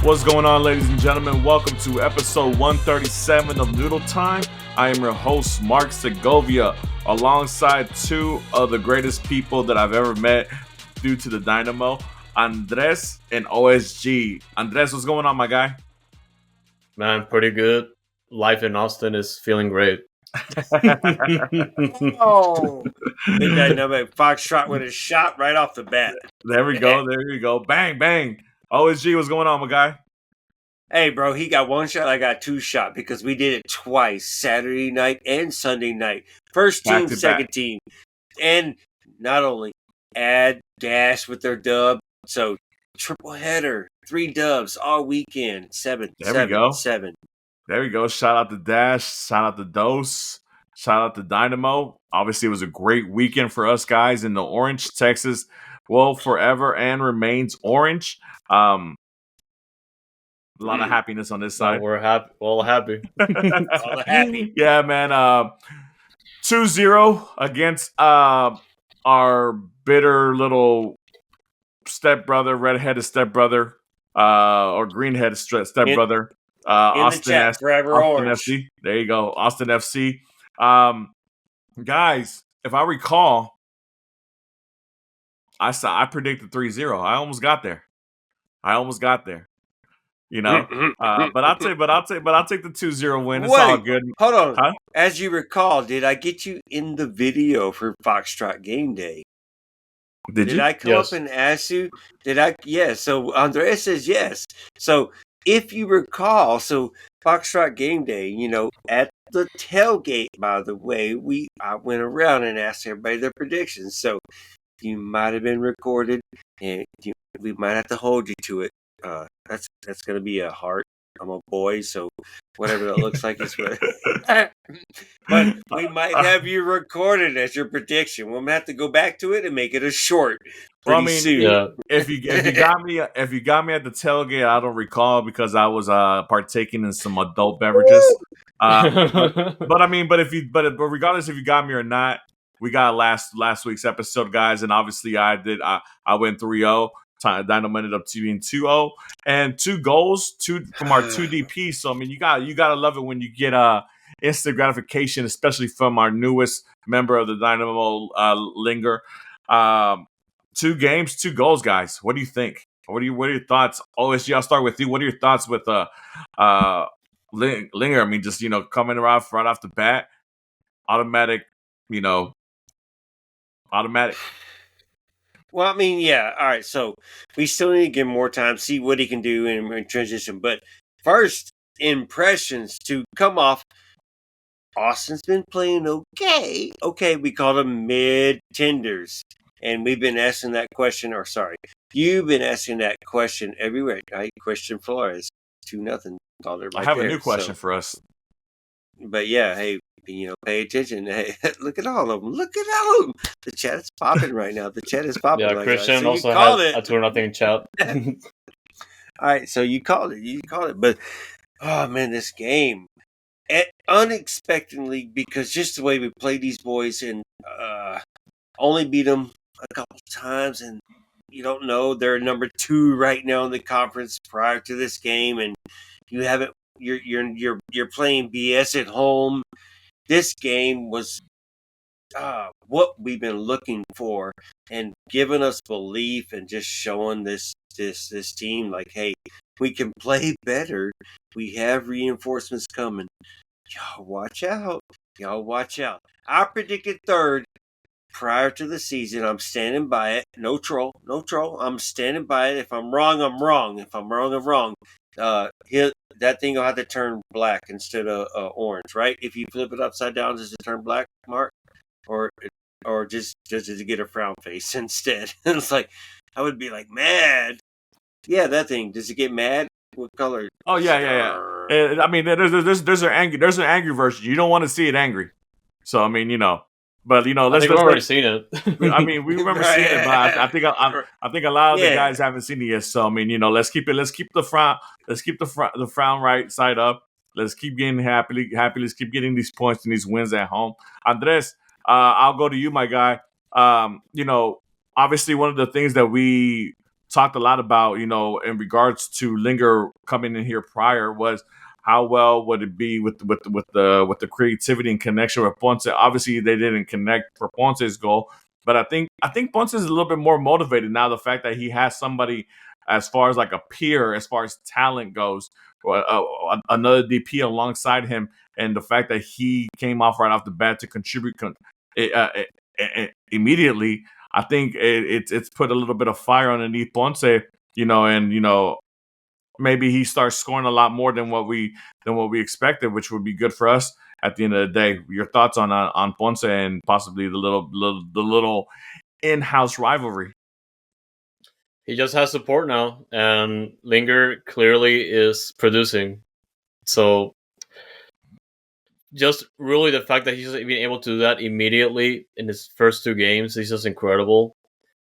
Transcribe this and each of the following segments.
What's going on, ladies and gentlemen? Welcome to episode 137 of Noodle Time. I am your host, Mark Segovia, alongside two of the greatest people that I've ever met due to the Dynamo, Andres and OSG. Andres, what's going on, my guy? Man, pretty good. Life in Austin is feeling great. Oh, big dynamic Foxtrot with a shot right off the bat. There we go. Bang, bang. OSG, what's going on, my guy? Hey, bro, he got one shot, I got two shot because we did it twice, Saturday night and Sunday night. First Back team, to second back. team. And not only add dash with their dub, so triple header, 3 dubs all weekend, 7. There we go. 7. There we go. Shout out to Dash. Shout out to Dose. Shout out to Dynamo. Obviously, it was a great weekend for us guys in the Orange. Texas will forever and remains orange. A lot of happiness on this side. We're happy. All happy. All happy. Yeah, man. 2-0 against our bitter little stepbrother, redheaded stepbrother, or green-headed stepbrother. Austin, the chat, forever Austin orange. FC. There you go. Austin FC. Guys, if I recall, I predicted 3-0. I almost got there. You know, but I'll take the 2-0 win. It's all good. Hold on. Huh? As you recall, did I get you in the video for Foxtrot Game Day? Did you? I come Yes. up and ask you? Did I? Yes. So Andres says yes. So if you recall, so Foxtrot Game Day, at the tailgate, by the way, I went around and asked everybody their predictions. So you might have been recorded, and we might have to hold you to it. That's gonna be a heart. I'm a boy, so whatever that looks like is what. But we might have you recorded as your prediction. We'll have to go back to it and make it a short. Well, Pretty soon. Yeah. If you got me at the tailgate, I don't recall because I was partaking in some adult beverages. But regardless if you got me or not, we got last week's episode, guys, and obviously I went 3-0. Dynamo ended up being 2-0 and 2 goals, 2 from our 2 DPs. So I mean, you gotta love it when you get instant gratification, especially from our newest member of the Dynamo, Linger. 2 games, 2 goals, guys. What do you think? What are your thoughts? OSG, I'll start with you. What are your thoughts with Linger? I mean, just coming right off the bat, automatic. Well, I mean, yeah. All right. So we still need to give him more time, see what he can do in transition. But first impressions to come off. Austin's been playing okay. Okay, we call them mid-tenders. And we've been asking that question, you've been asking that question everywhere. Right? Christian Flores, 2-0. I have a new question for us. But yeah, hey, pay attention. Hey, look at all of them. The chat is popping right now. The chat is popping. Yeah, Christian so also had a 2-0 chat. All right, so you called it. But, oh, man, this game, unexpectedly, because just the way we play these boys and only beat them a couple times, and you don't know, they're number 2 right now in the conference prior to this game, and you haven't. You're playing BS at home. This game was what we've been looking for, and giving us belief, and just showing this team like, hey, we can play better. We have reinforcements coming. Y'all watch out. I predicted 3rd prior to the season. I'm standing by it. No troll. I'm standing by it. If I'm wrong, I'm wrong. I'm wrong. That thing will have to turn black instead of orange, right? If you flip it upside down, does it turn black, Mark? Or just does it get a frown face instead? It's like, I would be like, mad. Yeah, that thing. Does it get mad? What color? Oh yeah. I mean, there's an angry version. You don't want to see it angry. So I mean, but We've already seen it. I mean, we remember seeing it, but I think a lot of the guys haven't seen it yet. So I mean, let's keep the frown right side up. Let's keep getting happy. Let's keep getting these points and these wins at home. Andres, I'll go to you, my guy. Obviously one of the things that we talked a lot about, in regards to Linger coming in here prior, was how well would it be with the creativity and connection with Ponce. Obviously, they didn't connect for Ponce's goal, but I think Ponce is a little bit more motivated now. The fact that he has somebody as far as like a peer, as far as talent goes, another DP alongside him, and the fact that he came off right off the bat to contribute immediately. I think it's put a little bit of fire underneath Ponce, and maybe he starts scoring a lot more than what we expected, which would be good for us at the end of the day. Your thoughts on Ponce and possibly the little in-house rivalry? He just has support now, and Linger clearly is producing. So just really the fact that he's been able to do that immediately in his first 2 games is just incredible.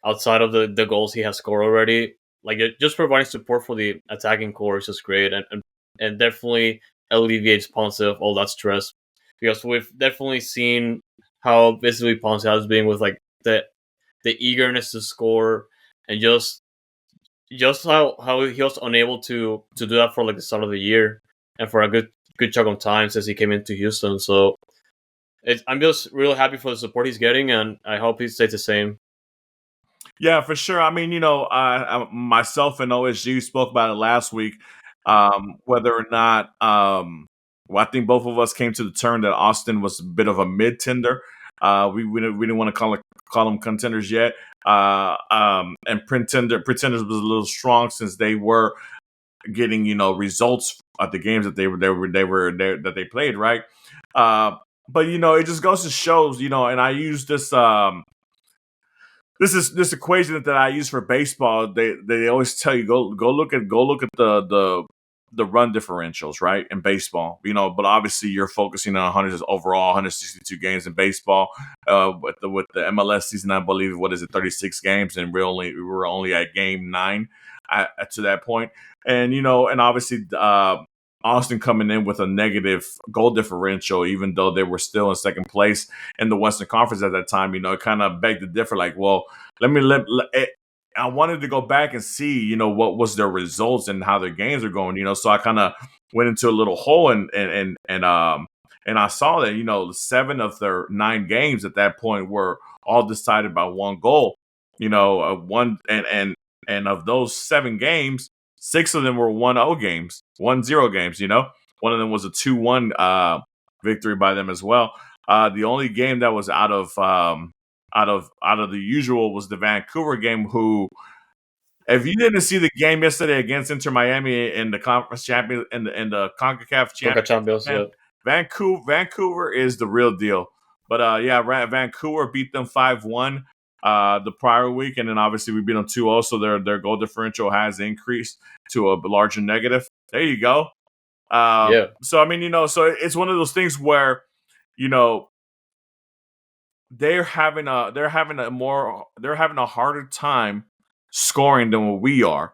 Outside of the goals he has scored already, like just providing support for the attacking core is just great, and definitely alleviates Ponce of all that stress, because we've definitely seen how basically Ponce has been with like the eagerness to score, and just how he was unable to do that for like the start of the year and for a good chunk of time since he came into Houston. So I'm just really happy for the support he's getting, and I hope he stays the same. Yeah, for sure. I mean, myself and OSG spoke about it last week. Whether or not, well, I think both of us came to the turn that Austin was a bit of a mid tender. We didn't want to call them contenders yet. And pretenders was a little strong since they were getting results at the games that that they played, right. But it just goes to shows, and I use this. This equation that I use for baseball. They always tell you go look at the run differentials, right, in baseball. But obviously you're focusing on 162 games in baseball. With the MLS season, I believe, what is it, 36 games, and we were only at game 9 to that point. And and obviously Austin coming in with a negative goal differential, even though they were still in second place in the Western Conference at that time. It kind of begged to differ. Like, well, I wanted to go back and see, what was their results and how their games are going. So I kind of went into a little hole and I saw that 7 of their 9 games at that point were all decided by one goal. One and of those 7 games, 6 of them were 1-0 games, 1-0 games. One of them was a 2-1 victory by them as well. The only game that was out of the usual was the Vancouver game. Who, if you didn't see the game yesterday against Inter Miami in the conference champion in the CONCACAF Champions, yeah. Vancouver is the real deal. But Vancouver beat them 5-1 the prior week, and then obviously we beat them 2-0, so their goal differential has increased to a larger negative. There you go. Yeah. So I mean, so it's one of those things where, they're having a harder time scoring than what we are.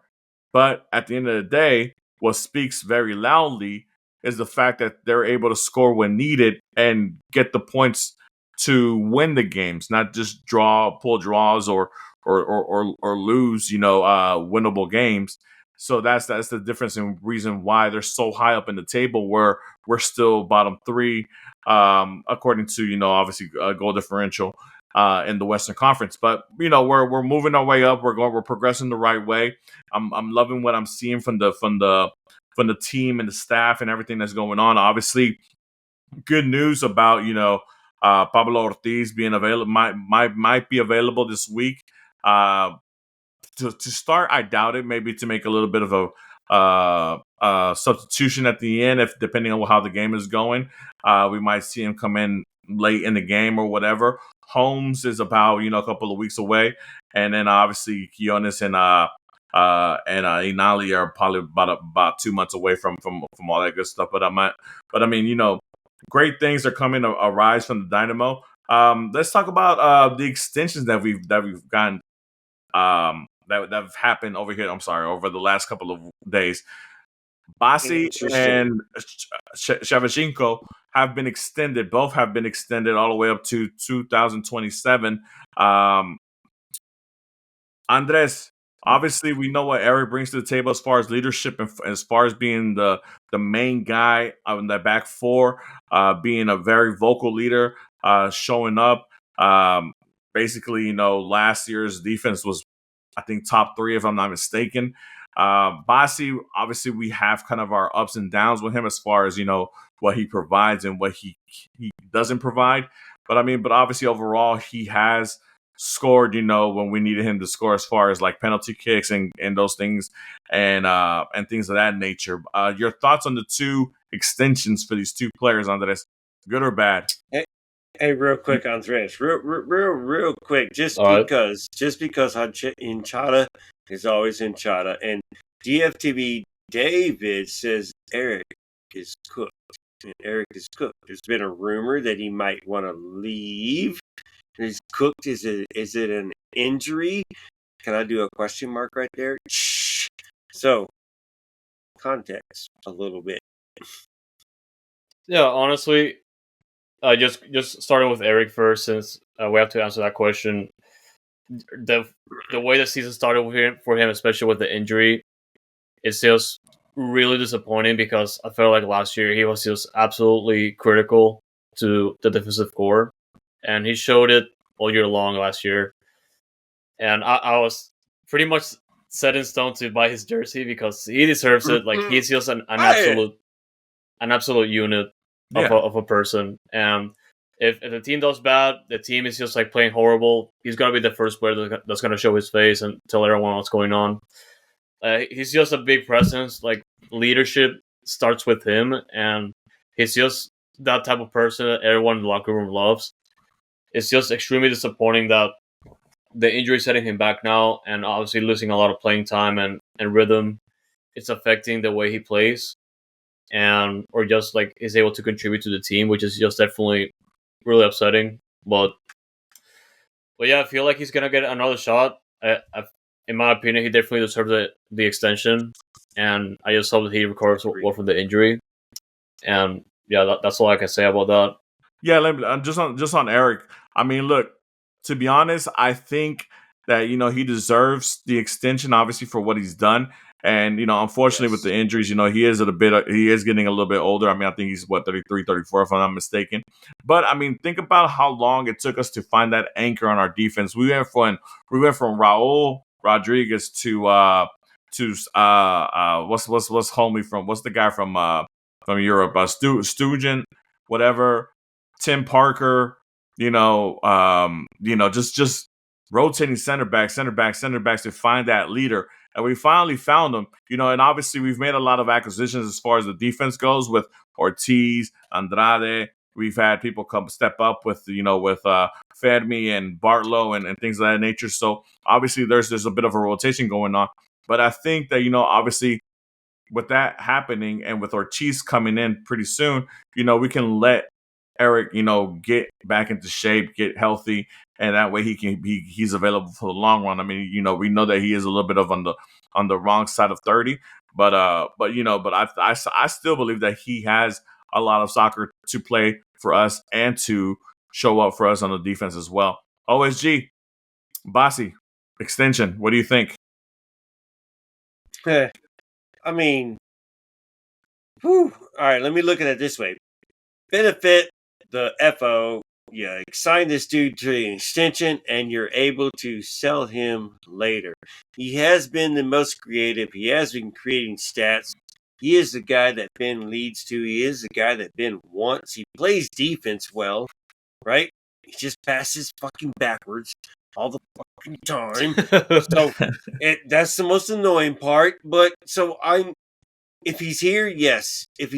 But at the end of the day, what speaks very loudly is the fact that they're able to score when needed and get the points to win the games, not just pull draws or lose, winnable games. So that's the difference and reason why they're so high up in the table, where we're still bottom 3, according to obviously goal differential in the Western Conference. But we're moving our way up. We're progressing the right way. I'm loving what I'm seeing from the team and the staff and everything that's going on. Obviously, good news about Pablo Ortiz being available, might be available this week. To start, I doubt it. Maybe to make a little bit of a substitution at the end, if depending on how the game is going, we might see him come in late in the game or whatever. Holmes is about a couple of weeks away, and then obviously Quiones and Inali are probably about 2 months away from all that good stuff. But I mean, great things are coming to arise from the Dynamo. Let's talk about the extensions that we've gotten. That have happened over here. I'm sorry, over the last couple of days. Bassi and Sviatchenko have been extended. Both have been extended all the way up to 2027. Andres, Obviously, we know what Erik brings to the table as far as leadership and as far as being the main guy on the back four, being a very vocal leader, showing up. Basically, last year's defense was, I think, top three, if I'm not mistaken. Bassi, obviously, we have kind of our ups and downs with him as far as, what he provides and what he doesn't provide. But obviously, overall, he has scored, when we needed him to score as far as like penalty kicks and those things and things of that nature. Your thoughts on the two extensions for these two players, Andres? Good or bad? Hey, real quick, Andres, real quick, just All right. because Inchada is always Inchada, and DFTV David says Erik is cooked. And Erik is cooked. There's been a rumor that he might want to leave. He's cooked. Is it an injury? Can I do a question mark right there? Shh. So, context a little bit. Yeah, honestly, just starting with Erik first, since we have to answer that question. The way the season started for him, especially with the injury, it's just really disappointing because I felt like last year he was just absolutely critical to the defensive core, and he showed it all year long last year. And I was pretty much set in stone to buy his jersey because he deserves it. Like, he's just an absolute unit Yeah. of a person. And if the team does bad, the team is just like playing horrible, he's gonna be the first player that's gonna show his face and tell everyone what's going on. He's just a big presence. Like, leadership starts with him, and he's just that type of person that everyone in the locker room loves. It's just extremely disappointing that the injury is setting him back now, and obviously losing a lot of playing time and rhythm. It's affecting the way he plays, and or just like is able to contribute to the team, which is just definitely really upsetting. But yeah, I feel like he's gonna get another shot. In my opinion, he definitely deserves the extension, and I just hope that he recovers well from the injury. And yeah, that's all I can say about that. Yeah, just on Erik. I mean, look, to be honest, I think that he deserves the extension, obviously, for what he's done. And unfortunately, with Yes. the injuries, he is getting a little bit older. I mean, I think he's 33, 34, if I'm not mistaken. But I mean, think about how long it took us to find that anchor on our defense. We went from Raul Rodriguez to what's homie from, what's the guy from Europe, Stugent, whatever, Tim Parker, just rotating center backs to find that leader. And we finally found him, and obviously we've made a lot of acquisitions as far as the defense goes with Ortiz, Andrade. We've had people come step up with Fermi and Bartlow and things of that nature. So obviously there's a bit of a rotation going on. But I think that, obviously with that happening and with Ortiz coming in pretty soon, we can let Erik, get back into shape, get healthy, and that way he's available for the long run. I mean, we know that he is a little bit of on the wrong side of 30, but I still believe that he has a lot of soccer to play for us and to show up for us on the defense as well. OSG, Bassi, extension. What do you think? I mean, all right, let me look at it this way. Benefit the FO, you sign this dude to an extension and you're able to sell him later. He has been the most creative. He has been creating stats. He is the guy that Ben leads to. He is the guy that Ben wants. He plays defense well, right? He just passes fucking backwards all the fucking time. So that's the most annoying part. But so if he's here, yes. If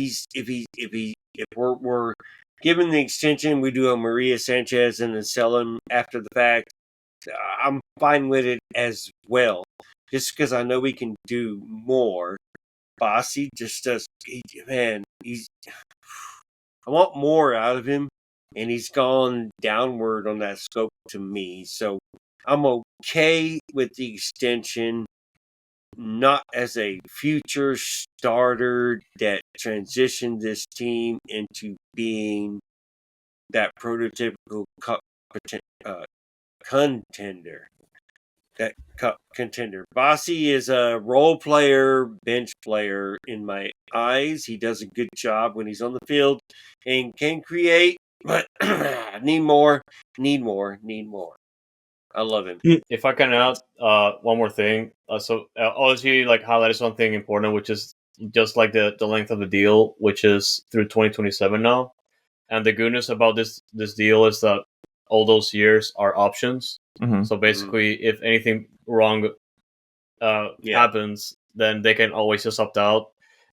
we're given the extension, we do a Maria Sanchez and then sell him after the fact. I'm fine with it as well, just because I know we can do more. Bassi just does. I want more out of him, and he's gone downward on that scope to me. So I'm okay with the extension. Not as a future starter that transitioned this team into being that prototypical contender. that cup contender. Bassi is a role player, bench player in my eyes. He does a good job when he's on the field and can create, but need more. I love him. If I can add one more thing, obviously like highlighted something important, which is just like the length of the deal, which is through 2027 now. And the good news about this deal is that all those years are options. Mm-hmm. So basically, if anything wrong happens, then they can always just opt out,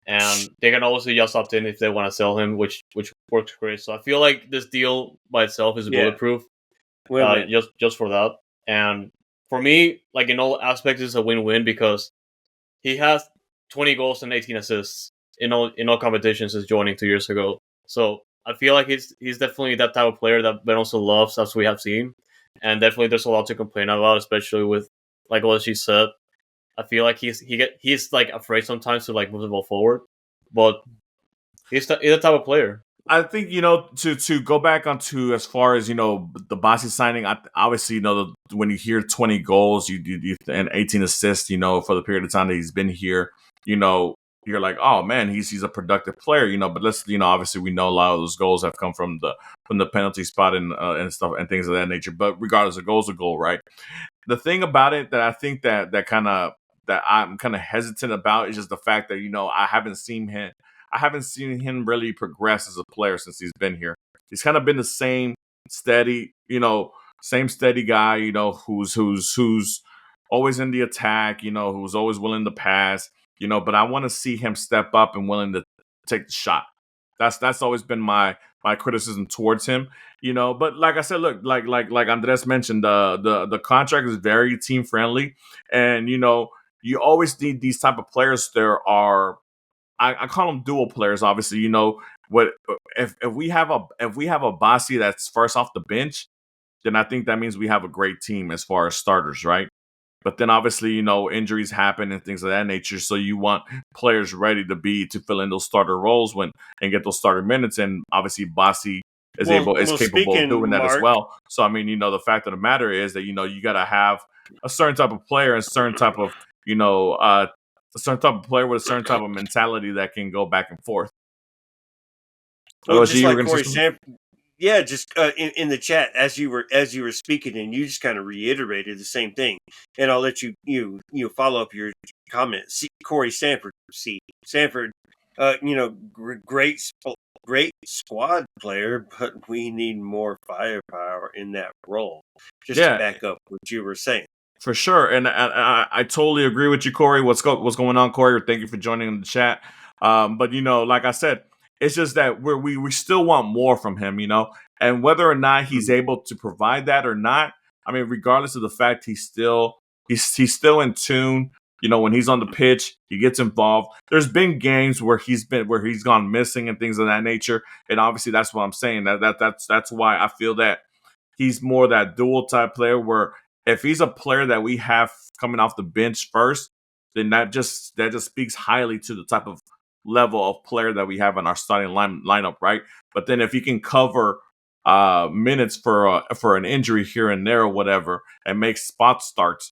and they can also just opt in if they want to sell him, which works great. So I feel like this deal by itself is bulletproof, just for that. And for me, like in all aspects, it's a win-win because he has 20 goals and 18 assists in all competitions since joining 2 years ago. So I feel like he's definitely that type of player that Ben also loves, as we have seen. And definitely there's a lot to complain about, especially with like what she said. I feel like he's like afraid sometimes to like move the ball forward, but he's the type of player. I think, to go back onto as far as, the Bassi signing, obviously, when you hear 20 goals, you and 18 assists, for the period of time that he's been here, you're like, oh man, he's a productive player, but let's, obviously we know a lot of those goals have come from the penalty spot and stuff and things of that nature. But regardless, a goal's a goal, right? The thing about it that I think that I'm kind of hesitant about is just the fact that, I haven't seen him really progress as a player since he's been here. He's kind of been the same steady guy, who's always in the attack, who's always willing to pass, but I want to see him step up and willing to take the shot. That's always been my criticism towards him, but like I said, look, like Andres mentioned, the contract is very team friendly, and you always need these type of players. There are, I call them dual players. Obviously, what if we have a Bassi that's first off the bench, then I think that means we have a great team as far as starters, right? But then obviously, injuries happen and things of that nature. So you want players ready to fill in those starter roles and get those starter minutes. And obviously, Bassi is capable of doing that as well. So I mean, the fact of the matter is that you got to have a certain type of player and a certain type of a certain type of player with a certain type of mentality that can go back and forth. Well, just like Corey Sanford, just in the chat as you were speaking, and you just kind of reiterated the same thing. And I'll let you follow up your comment. Corey Sanford, great squad player, but we need more firepower in that role. Just to back up what you were saying. For sure, and I totally agree with you, Corey. What's going on, Corey? Thank you for joining the chat. But like I said, it's just that we still want more from him, and whether or not he's able to provide that or not. I mean, regardless of the fact he's still in tune. When he's on the pitch, he gets involved. There's been games where he's gone missing and things of that nature, and obviously that's what I'm saying. That's why I feel that he's more that dual type player where, if he's a player that we have coming off the bench first, then that just speaks highly to the type of level of player that we have in our starting lineup, right? But then if he can cover minutes for an injury here and there or whatever, and make spot starts,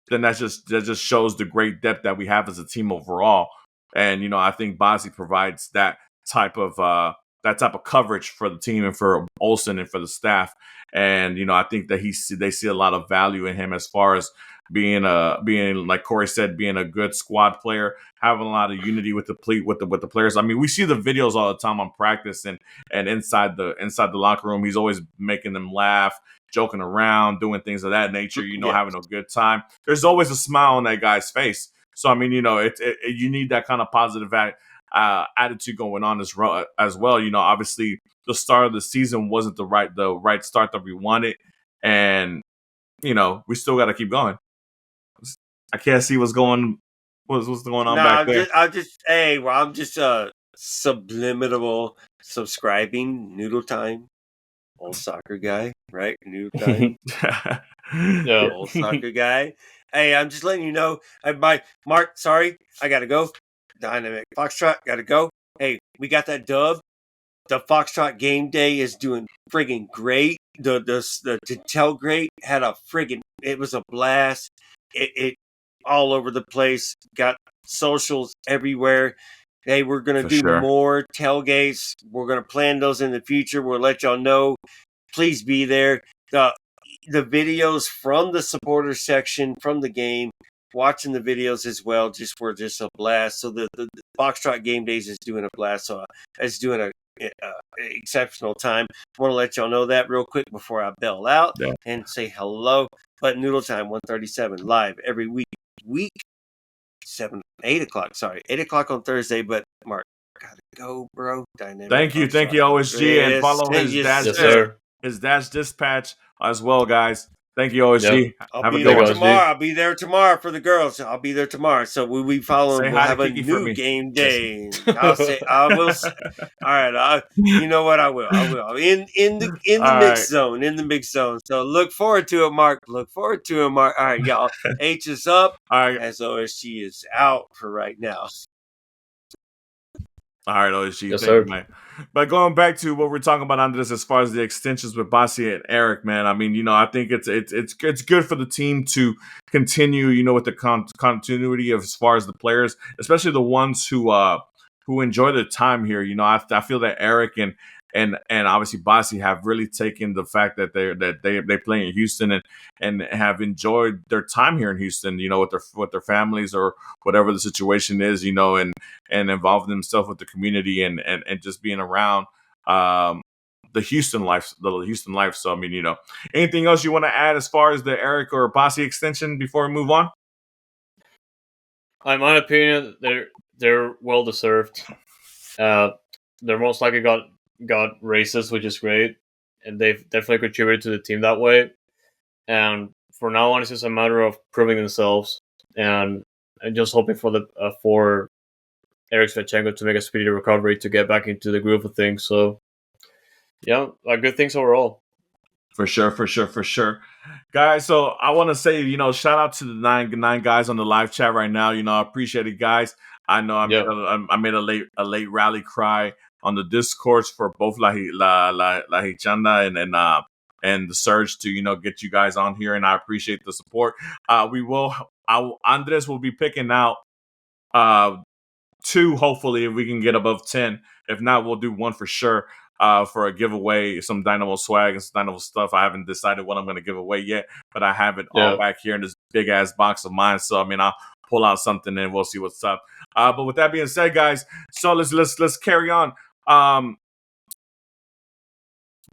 then that just shows the great depth that we have as a team overall. And I think Bassi provides that type of coverage for the team and for Olsen and for the staff. And I think that they see a lot of value in him as far as being like Corey said, being a good squad player, having a lot of unity with the players. I mean, we see the videos all the time on practice and inside the locker room. He's always making them laugh, joking around, doing things of that nature. Having a good time. There's always a smile on that guy's face. So I mean, you need that kind of positive attitude going on as well. Obviously, the start of the season wasn't the right start that we wanted, and we still got to keep going. I can't see what's going on back there. I'm just subliminal subscribing. Noodle Time, old soccer guy, right? Noodle Time, old soccer guy. Hey, I'm just letting you know. Mark, sorry, I gotta go. Dynamic Foxtrot, gotta go. Hey, we got that dub. the Foxtrot Game Day is doing friggin' great. The Tailgate had a friggin' it was a blast. It all over the place. Got socials everywhere. Hey, we're gonna For do sure. more tailgates. We're gonna plan those in the future. We'll let y'all know. Please be there. The videos from the supporter section from the game, watching the videos as well, were just a blast. So the Foxtrot Game Days is doing a blast. So it's doing a exceptional time. I want to let y'all know that real quick before I bail out and say hello. But Noodle Time 137 live every week 8 o'clock on Thursday. But Mark, gotta go, bro. Dynamic. Thank you, OSG, and follow his dad's dispatch as well, guys. Thank you, OSG. Yep. I'll be there tomorrow. I'll be there tomorrow for the girls. I'll be there tomorrow. So we'll be following. We'll have a new game day. I will. All right. You know what? I will. In the mix zone. In the mix zone. So look forward to it, Mark. All right, y'all. H is up. All right. As OSG is out for right now. All right, OSG. Yes, thank sir. you, man. But going back to what we're talking about, Andres, as far as the extensions with Bassi and Erik, man, I mean, I think it's good for the team to continue, with the continuity of as far as the players, especially the ones who enjoy their time here. I feel that Erik and obviously Bassi have really taken the fact that they play in Houston and have enjoyed their time here in Houston, with their families or whatever the situation is, and involving themselves with the community and just being around the Houston life. So I mean, anything else you want to add as far as the Erik or Bassi extension before we move on? In my opinion, they're well deserved. They're most likely got races, which is great, and they've definitely contributed to the team that way. And for now on, it's just a matter of proving themselves and just hoping for Erik Sviatchenko to make a speedy recovery to get back into the groove of things. So, yeah, good things overall. For sure. Guys, so I want to say, shout out to the nine guys on the live chat right now. I appreciate it, guys. I know I made a late rally cry on the Discords for both La Hichanda and the Surge to, get you guys on here, and I appreciate the support. Andres will be picking out 2, hopefully, if we can get above 10. If not, we'll do 1 for sure. For a giveaway, some Dynamo swag and some Dynamo stuff. I haven't decided what I'm going to give away yet, but I have it all back here in this big ass box of mine. So I mean, I'll pull out something and we'll see what's up. But with that being said, guys, so let's carry on. Pat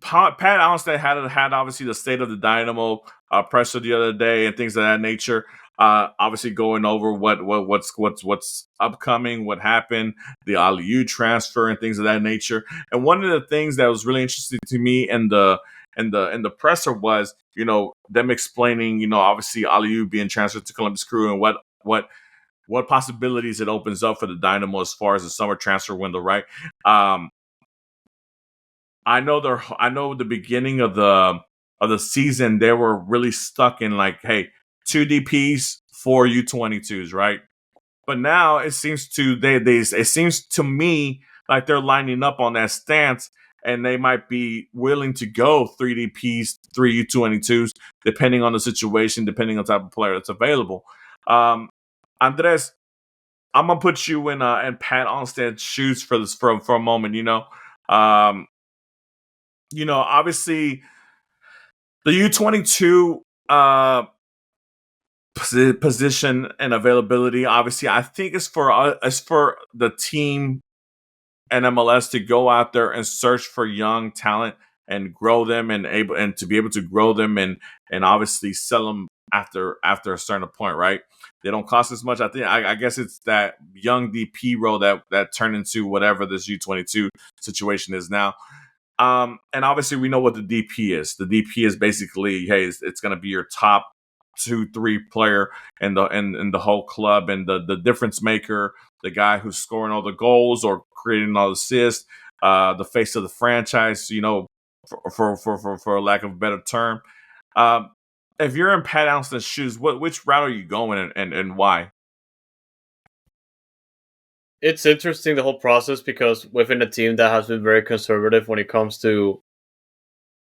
Onstad had obviously the state of the Dynamo presser the other day and things of that nature. Obviously going over what's upcoming, what happened, the Aliou transfer and things of that nature. And one of the things that was really interesting to me in the presser was, them explaining, obviously Aliou being transferred to Columbus Crew and what possibilities it opens up for the Dynamo as far as the summer transfer window, right? I know the beginning of the season they were really stuck in like, hey, 2 DPs, 4 U22s, right? But now it seems to me like they're lining up on that stance, and they might be willing to go 3 DPs, 3 U22s, depending on the situation, depending on the type of player that's available. Andres, I'm gonna put you in Pat Onstad's shoes for this for a moment. Obviously the U22 position and availability, obviously, I think is for the team and MLS to go out there and search for young talent and grow them and to be able to grow them and obviously sell them after a certain point, right? They don't cost as much. I guess it's that young DP role that turned into whatever this U22 situation is now. And obviously we know what the DP is. The DP is basically, hey, it's going to be your top 2-3 player in the whole club and the difference maker, the guy who's scoring all the goals or creating all the assists, the face of the franchise, for lack of a better term. If you're in Pat Onstad's shoes, which route are you going and why? it's interesting, the whole process, because within a team that has been very conservative when it comes to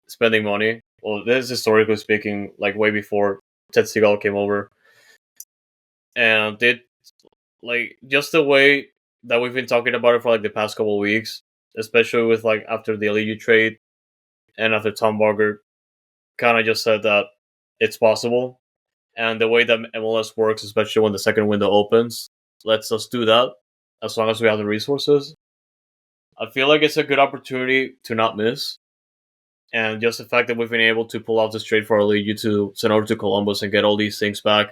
spending money. Well, this is historically speaking, like way before Ted Seagal came over, and it like just the way that we've been talking about it for like the past couple of weeks, especially with like after the LEU trade and after Tom Barger kind of just said that it's possible, and the way that MLS works, especially when the second window opens, lets us do that as long as we have the resources. I feel like it's a good opportunity to not miss. And just the fact that we've been able to pull off this trade for our league to send over to Columbus and get all these things back,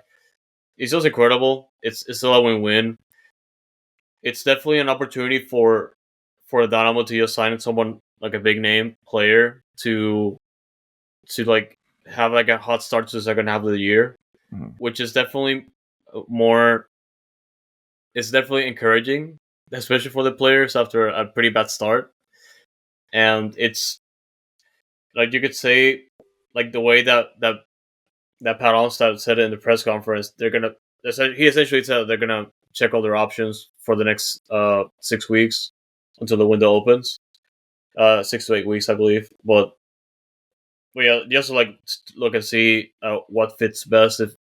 it's just incredible. It's still a win-win. It's definitely an opportunity for Dynamo to just sign someone like a big name player to like have like a hot start to the second half of the year, which is definitely more. It's definitely encouraging, especially for the players after a pretty bad start. And it's like you could say, like the way that Pat Onstad said it in the press conference, he essentially said they're gonna check all their options for the next 6 weeks until the window opens. 6 to 8 weeks, I believe. But yeah, just like look and see what fits best. If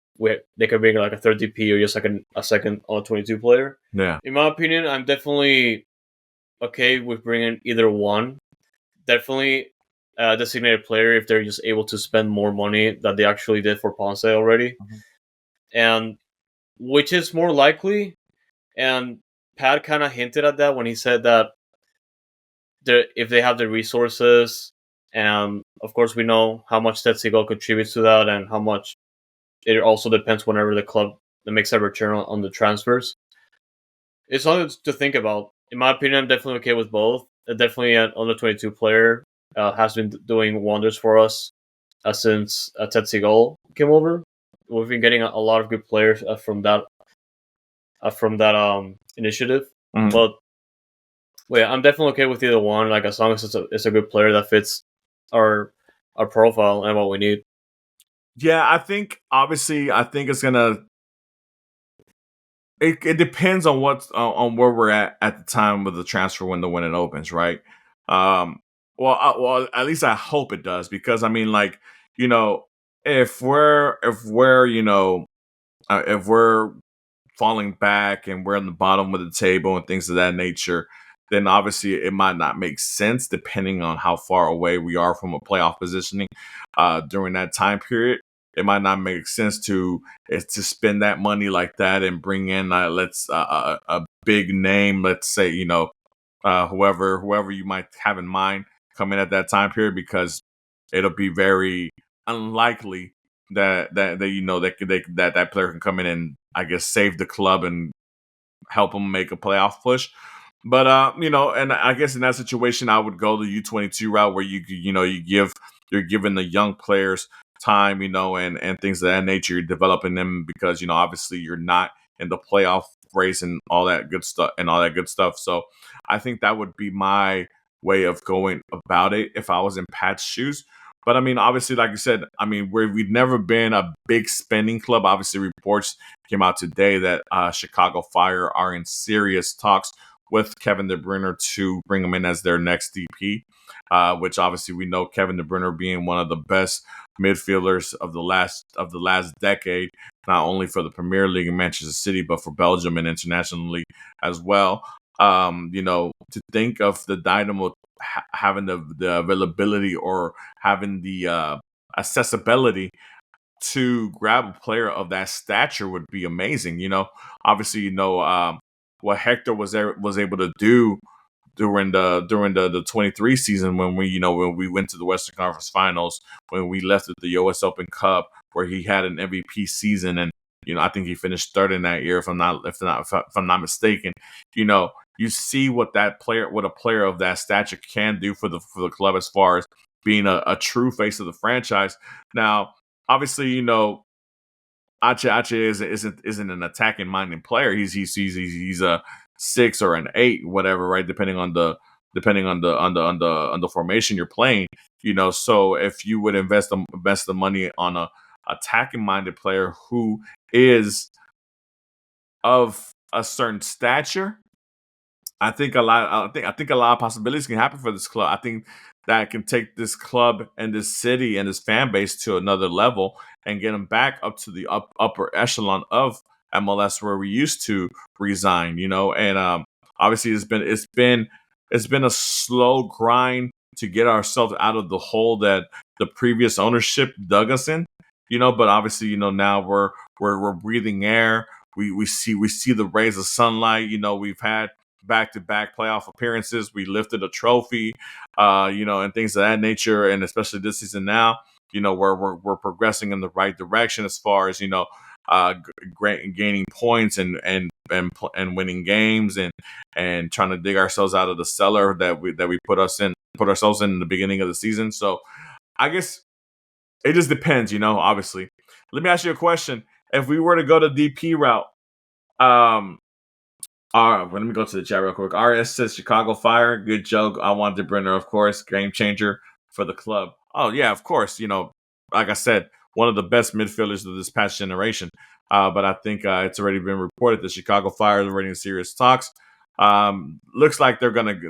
they can bring like a third DP or just like a second on 22 player. Yeah. In my opinion, I'm definitely okay with bringing either one. Definitely a designated player if they're just able to spend more money that they actually did for Ponce already. Mhm. And which is more likely. And Pat kind of hinted at that when he said that if they have the resources, and of course we know how much Segal contributes to that, and how much it also depends whenever the club makes a return on the transfers. It's something to think about. In my opinion, I'm definitely okay with both. Definitely an under 22 player has been doing wonders for us since Ted Segal came over. We've been getting a lot of good players from that initiative. Mhm. But yeah, I'm definitely okay with either one. Like as long as it's a good player that fits our profile and what we need. Yeah, I think obviously it's gonna. It depends on on where we're at the time of the transfer window when it opens, right? Well, at least I hope it does, because I mean, like, you know, if we're if we're falling back and we're on the bottom of the table and things of that nature, then obviously it might not make sense depending on how far away we are from a playoff positioning during that time period. It might not make sense to spend that money like that and bring in a big name, let's say, whoever you might have in mind coming at that time period, because it'll be very unlikely that player can come in and, I guess, save the club and help them make a playoff push. But and I guess in that situation, I would go the U22 route, where you're giving the young players time, and things of that nature. You're developing them because obviously you're not in the playoff race and all that good stuff. So I think that would be my way of going about it if I was in Pat's shoes. But I mean, obviously, like you said, I mean, we've never been a big spending club. Obviously, reports came out today that Chicago Fire are in serious talks with Kevin De Bruyne to bring him in as their next DP, which obviously we know Kevin De Bruyne being one of the best midfielders of the last decade, not only for the Premier League in Manchester City, but for Belgium and internationally as well. To think of the Dynamo having the availability or having the accessibility to grab a player of that stature would be amazing. Obviously, what Hector was able to do during the 23 season, when we went to the Western Conference Finals, when we left at the US Open Cup, where he had an MVP season, and I think he finished third in that year, if I'm not mistaken. You see what a player of that stature can do for the club, as far as being a true face of the franchise. Now, obviously, Ache isn't an attacking minded player. He's a 6 or an 8, whatever, right? Depending on the formation you're playing. So if you would invest the money on a attacking minded player who is of a certain stature, I think a lot. I think a lot of possibilities can happen for this club. I think that can take this club and this city and this fan base to another level and get them back up to the upper echelon of MLS where we used to resign. And obviously it's been a slow grind to get ourselves out of the hole that the previous ownership dug us in. But obviously now we're breathing air. We see the rays of sunlight. We've had back-to-back playoff appearances. We lifted a trophy, and things of that nature. And especially this season now, where we're progressing in the right direction as far as gaining points and winning games and trying to dig ourselves out of the cellar that we put ourselves in the beginning of the season. So I guess it just depends, obviously. Let me ask you a question. If we were to go the DP route, let me go to the chat real quick. RS says Chicago Fire. Good joke. I want DeBrenner, of course. Game changer for the club. Oh, yeah, of course. Like I said, one of the best midfielders of this past generation. But I think it's already been reported that Chicago Fire is already in serious talks. Looks like they're gonna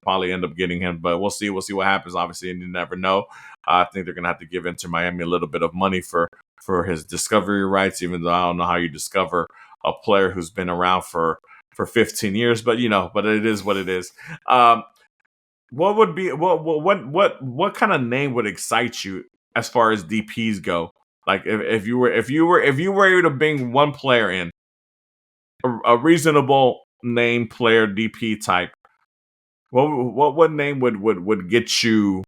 probably end up getting him, but we'll see. We'll see what happens, obviously, and you never know. I think they're gonna have to give Inter Miami a little bit of money for his discovery rights, even though I don't know how you discover a player who's been around for 15 years, but but it is what it is. What would be what kind of name would excite you as far as DPs go? Like if you were able to bring one player in, a reasonable name player DP type, what name would get you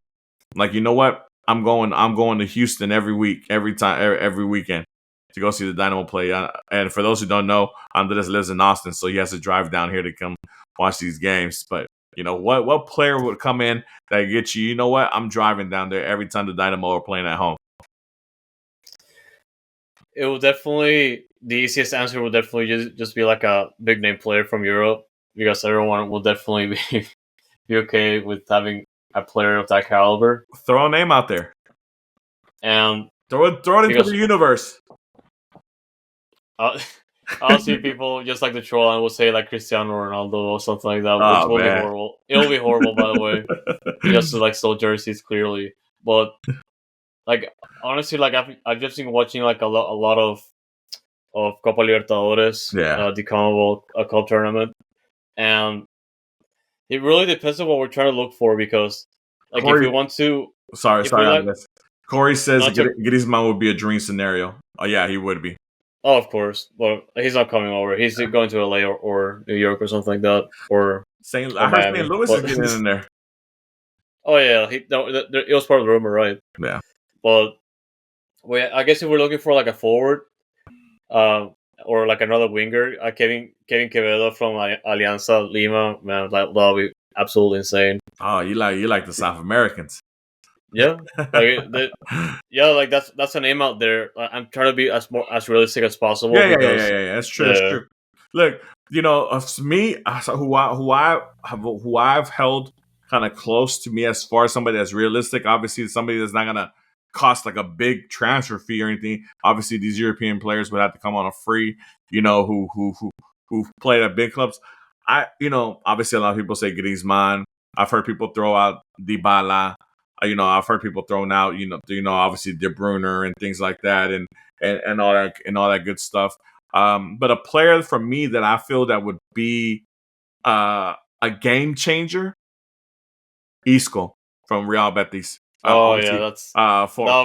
like, what? I'm going to Houston every weekend to go see the Dynamo play. And for those who don't know, Andres lives in Austin, so he has to drive down here to come watch these games. But what player would come in that gets you? What? I'm driving down there every time the Dynamo are playing at home. It will definitely, the easiest answer will definitely just be like a big name player from Europe, because everyone will definitely be okay with having a player of that caliber. Throw a name out there. And throw it into the universe. I'll see people just like the troll and will say like Cristiano Ronaldo or something like that, which will be horrible. It'll be horrible, by the way. Just to like sell jerseys clearly. But like honestly, like I've just been watching like a lot of Copa Libertadores, the CONMEBOL Cup tournament, and it really depends on what we're trying to look for, because like Corey, if we want to, Corey says Griezmann would be a dream scenario. Oh yeah, he would be. Oh, of course. Well, he's not coming over. He's going to LA or New York or something like that. Or I heard St. Louis is getting in there. Oh yeah, it was part of the rumor, right? Yeah. But I guess if we're looking for like a forward, or like another winger, Kevin Quevedo from Alianza Lima, man, that'll be absolutely insane. Oh, you like the South Americans? Yeah, like that's a name out there. I'm trying to be as realistic as possible. Yeah. That's true. That's true. Look, me, who I've held kind of close to me as far as somebody that's realistic. Obviously, somebody that's not gonna cost like a big transfer fee or anything. Obviously, these European players would have to come on a free. Who played at big clubs. Obviously, a lot of people say Griezmann. I've heard people throw out Dybala. I've heard people throwing out, obviously De Bruyne and things like that, and all that good stuff. But a player for me that I feel that would be a game changer, Isco from Real Betis. That'll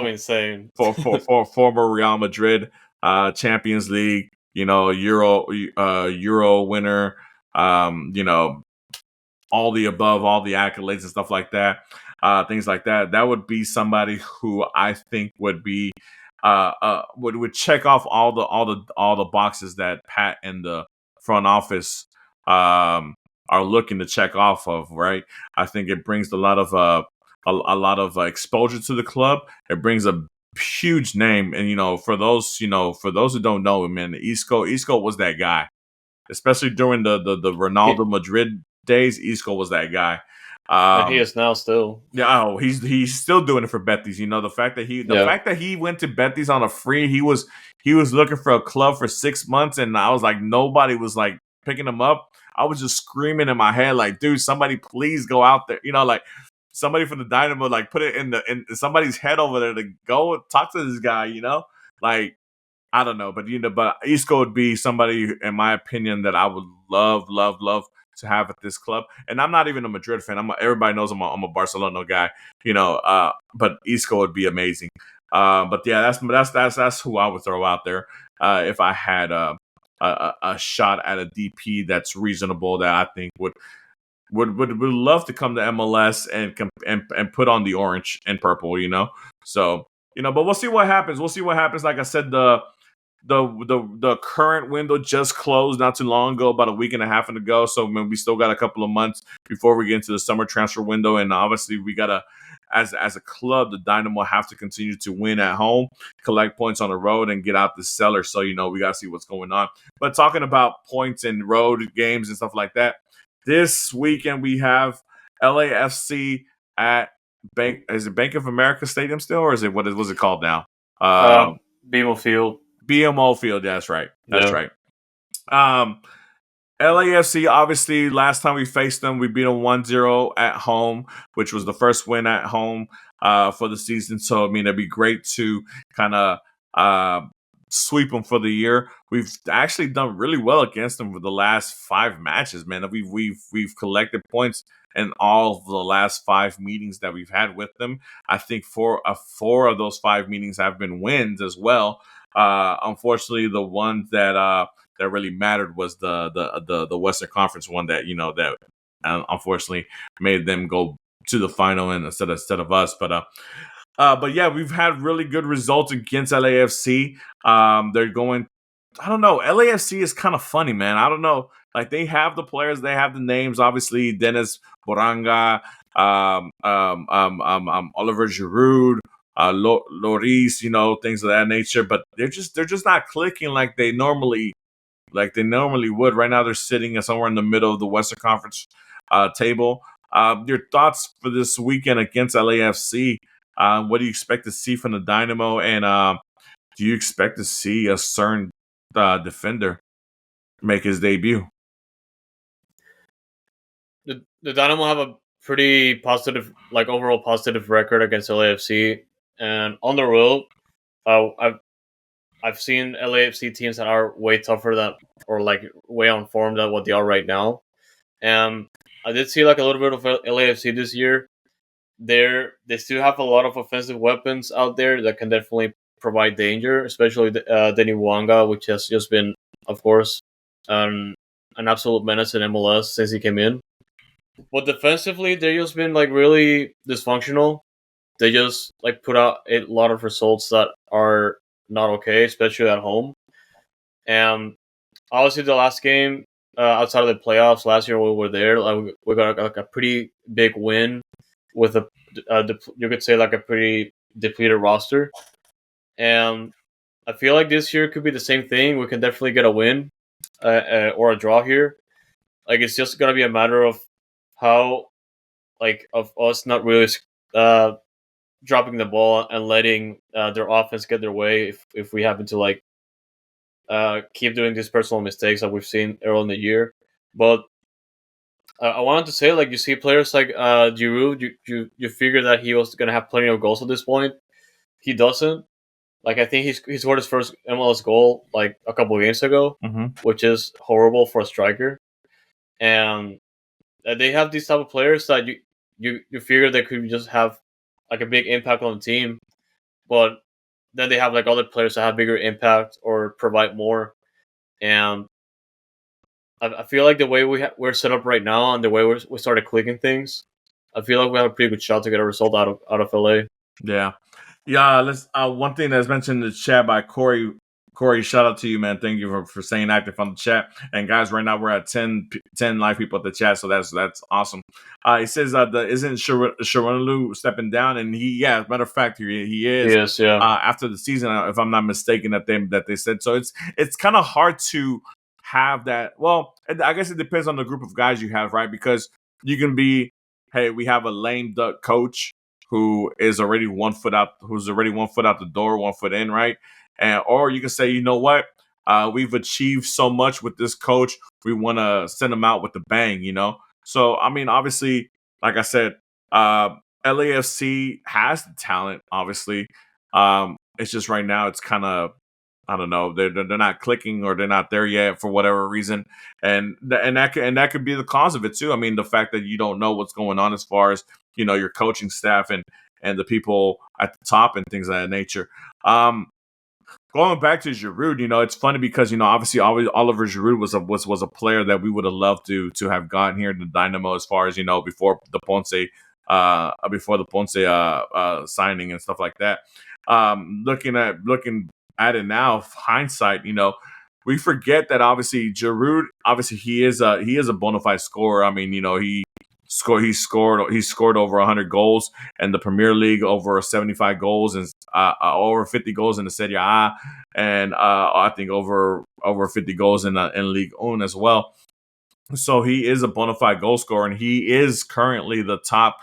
be insane. for former Real Madrid, Champions League, Euro winner, all the above, all the accolades and stuff like that. Things like that. That would be somebody who I think would be would check off all the boxes that Pat and the front office are looking to check off of. Right. I think it brings a lot of exposure to the club. It brings a huge name, and for those who don't know him, man, Isco was that guy, especially during the Ronaldo Madrid days. Isco was that guy. He is now still. Yeah, he's still doing it for Betis. The fact that he went to Betis on a free, he was looking for a club for 6 months, and I was like, nobody was like picking him up. I was just screaming in my head, like, dude, somebody please go out there. Like somebody from the Dynamo, like put it in somebody's head over there to go talk to this guy, Like, I don't know, but Isco would be somebody, in my opinion, that I would love to have at this club. And I'm not even a Madrid fan. Everybody knows I'm a Barcelona guy, but Isco would be amazing. But yeah, that's who I would throw out there if I had a shot at a DP that's reasonable, that I think would love to come to MLS and put on the orange and purple, So, but we'll see what happens. Like I said, the current window just closed not too long ago, about a week and a half ago. So we still got a couple of months before we get into the summer transfer window, and obviously we gotta, as a club, the Dynamo have to continue to win at home, collect points on the road, and get out the cellar. So we gotta see what's going on. But talking about points and road games and stuff like that, this weekend we have LAFC at Is it Bank of America Stadium still, or is it what's it called now? BMO Field. BMO Field, that's right. Right. LAFC, obviously, last time we faced them, we beat them 1-0 at home, which was the first win at home for the season. So, it'd be great to kind of sweep them for the year. We've actually done really well against them for the last 5 matches, man. We've collected points in all of the last 5 meetings that we've had with them. I think 4 of those 5 meetings have been wins as well. Unfortunately, the one that really mattered was the Western Conference one that unfortunately made them go to the final instead of us. But yeah, we've had really good results against LAFC. They're going. I don't know. LAFC is kind of funny, man. I don't know. Like, they have the players, they have the names. Obviously, Dennis Boranga, Oliver Giroud, Loris, things of that nature. But they're just not clicking like they normally would. Right now, they're sitting somewhere in the middle of the Western Conference table. Your thoughts for this weekend against LAFC? What do you expect to see from the Dynamo? And do you expect to see a certain defender make his debut? The Dynamo have a pretty positive, overall positive record against LAFC, and on the road, I've seen LAFC teams that are way tougher than, or way on form than what they are right now. And I did see a little bit of LAFC this year. They still have a lot of offensive weapons out there that can definitely provide danger, especially Denny Wanga, which has just been, of course, an absolute menace in MLS since he came in. But defensively, they've just been really dysfunctional. They just put out a lot of results that are not okay, especially at home. And obviously, the last game outside of the playoffs last year, we were there. We got a pretty big win with you could say a pretty depleted roster. And I feel like this year could be the same thing. We can definitely get a win or a draw here. It's just gonna be a matter of how, of us not really dropping the ball and letting their offense get their way. If we happen to keep doing these personal mistakes that we've seen early in the year. But I wanted to say, you see players like Giroud, you figure that he was gonna have plenty of goals at this point. He doesn't. I think he scored his first MLS goal a couple of games ago, which is horrible for a striker. And they have these type of players that you figure they could just have a big impact on the team, but then they have other players that have bigger impact or provide more. And I feel like the way we're set up right now and the way we started clicking things, I feel like we have a pretty good shot to get a result out of LA. Yeah. Let's. One thing that's mentioned in the chat by Corey. Corey, shout out to you, man. Thank you for staying active on the chat. And guys, right now we're at 10 live people at the chat, so that's awesome. He says that isn't Sharonalou stepping down, and matter of fact, he is. Yes, yeah. After the season, if I'm not mistaken, that they said so. It's kind of hard to have that. Well, I guess it depends on the group of guys you have, right? Because you can be, hey, we have a lame duck coach who is already 1 foot out, the door, 1 foot in, right? Or you can say, you know what, we've achieved so much with this coach. We want to send him out with a bang, you know? So, I mean, obviously, like I said, LAFC has the talent, obviously. It's just right now it's kind of, I don't know, they're not clicking or they're not there yet for whatever reason, and that could be the cause of it too. I mean, the fact that you don't know what's going on as far as your coaching staff and the people at the top and things of that nature. Going back to Giroud, it's funny because obviously Oliver Giroud was a player that we would have loved to have gotten here to Dynamo as far as before the Ponce signing and stuff like that. Looking at it now, hindsight, we forget that obviously Giroud, obviously he is a bona fide scorer. I mean, he scored over 100 goals in the Premier League, over 75 goals and over 50 goals in the Serie A, and I think over 50 goals in Ligue 1 as well. So he is a bona fide goal scorer, and he is currently the top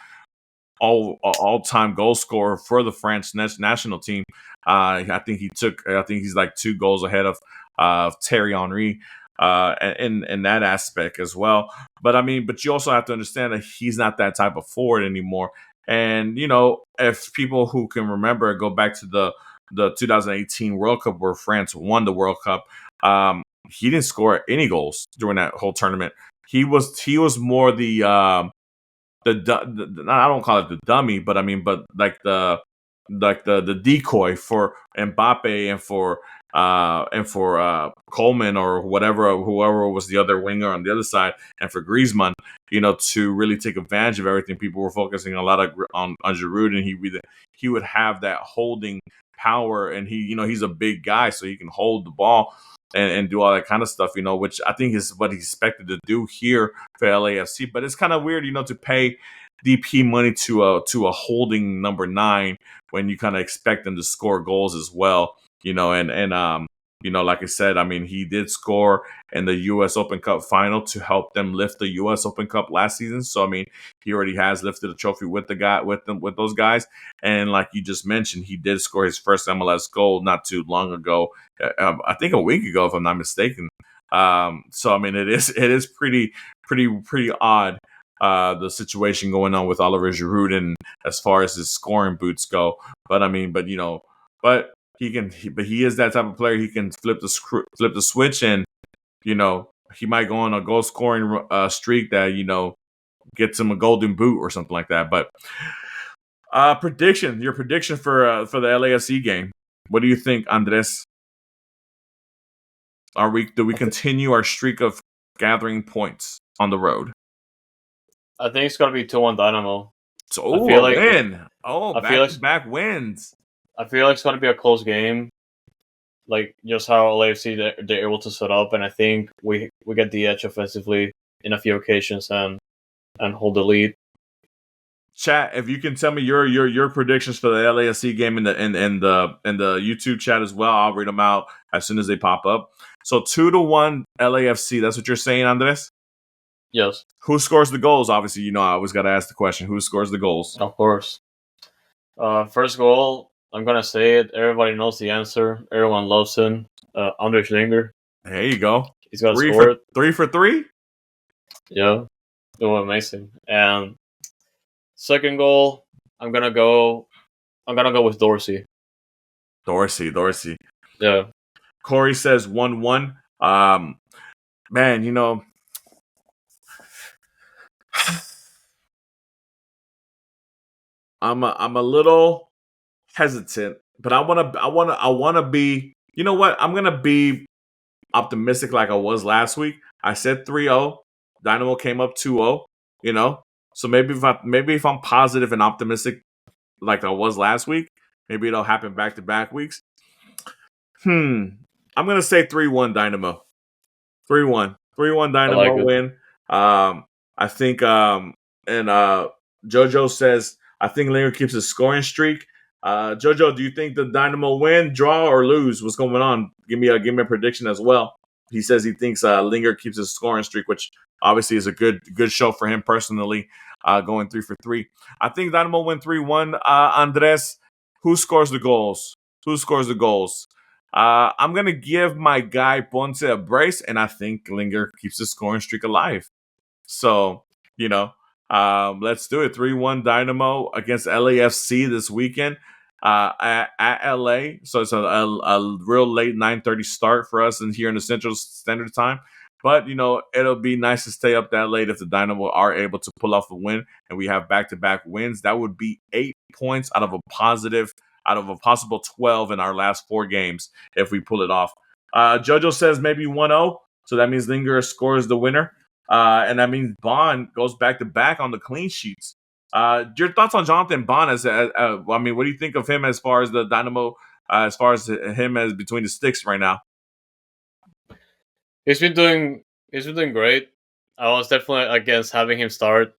all-time goal scorer for the French national team. I think he's like 2 goals ahead of Thierry Henry in that aspect as well. But you also have to understand that he's not that type of forward anymore. And if people who can remember go back to the 2018 World Cup where France won the World Cup, he didn't score any goals during that whole tournament. He was more I don't call it the dummy, but like the decoy for Mbappe and for Coleman or whoever was the other winger on the other side, and for Griezmann, to really take advantage of everything. People were focusing a lot on Giroud, and he would have that holding power, and he's a big guy, so he can hold the ball and do all that kind of stuff, which I think is what he's expected to do here for LAFC. But it's kind of weird, to pay DP money to a holding number 9 when you kind of expect them to score goals as well, like I said, he did score in the U.S. Open Cup final to help them lift the U.S. Open Cup last season. So he already has lifted a trophy with those guys. And like you just mentioned, he did score his first MLS goal not too long ago. I think a week ago, if I'm not mistaken. So it is pretty odd. The situation going on with Oliver Giroud and as far as his scoring boots go, but he is that type of player. He can flip the switch, and he might go on a goal scoring streak that gets him a golden boot or something like that. But your prediction for the LAFC game. What do you think, Andres? Do we continue our streak of gathering points on the road? I think it's gonna be 2-1 Dynamo. So I feel like win. Back wins. I feel like it's gonna be a close game, like just how LAFC they're able to set up, and I think we get the edge offensively in a few occasions and hold the lead. Chat, if you can tell me your predictions for the LAFC game in the YouTube chat as well, I'll read them out as soon as they pop up. So 2-1 LAFC. That's what you're saying, Andres? Yes. Who scores the goals? Obviously, I always got to ask the question. Who scores the goals? Of course. First goal, I'm going to say it. Everybody knows the answer. Everyone loves him. Andres Naranjo. There you go. He's got to score it. 3 for 3? Yeah. Doing amazing. And second goal, I'm going to go with Dorsey. Dorsey. Yeah. Corey says 1-1. Man, I'm a little hesitant, but I wanna be. You know what? I'm gonna be optimistic like I was last week. I said 3-0. Dynamo came up 2-0. So maybe if I'm positive and optimistic like I was last week, maybe it'll happen back-to-back weeks. I'm gonna say 3-1 Dynamo. 3-1 Dynamo win. I think and Jojo says I think Linger keeps his scoring streak. Jojo, do you think the Dynamo win, draw, or lose? What's going on? Give me a prediction as well. He says he thinks Linger keeps his scoring streak, which obviously is a good show for him personally, going 3 for 3. I think Dynamo win 3-1. Andres, who scores the goals? I'm gonna give my guy Ponce a brace, and I think Linger keeps the scoring streak alive. So, you know, let's do it. 3-1 Dynamo against LAFC this weekend at LA. So it's a real late 9:30 start for us and here in the Central Standard Time. But, it'll be nice to stay up that late if the Dynamo are able to pull off a win and we have back-to-back wins. That would be 8 points out of a possible 12 in our last 4 games if we pull it off. Jojo says maybe 1-0. So that means Linger scores the winner. And that means Bond goes back to back on the clean sheets. Your thoughts on Jonathan Bond? What do you think of him as far as the Dynamo, as far as him as between the sticks right now? He's been doing great. I was definitely against having him start,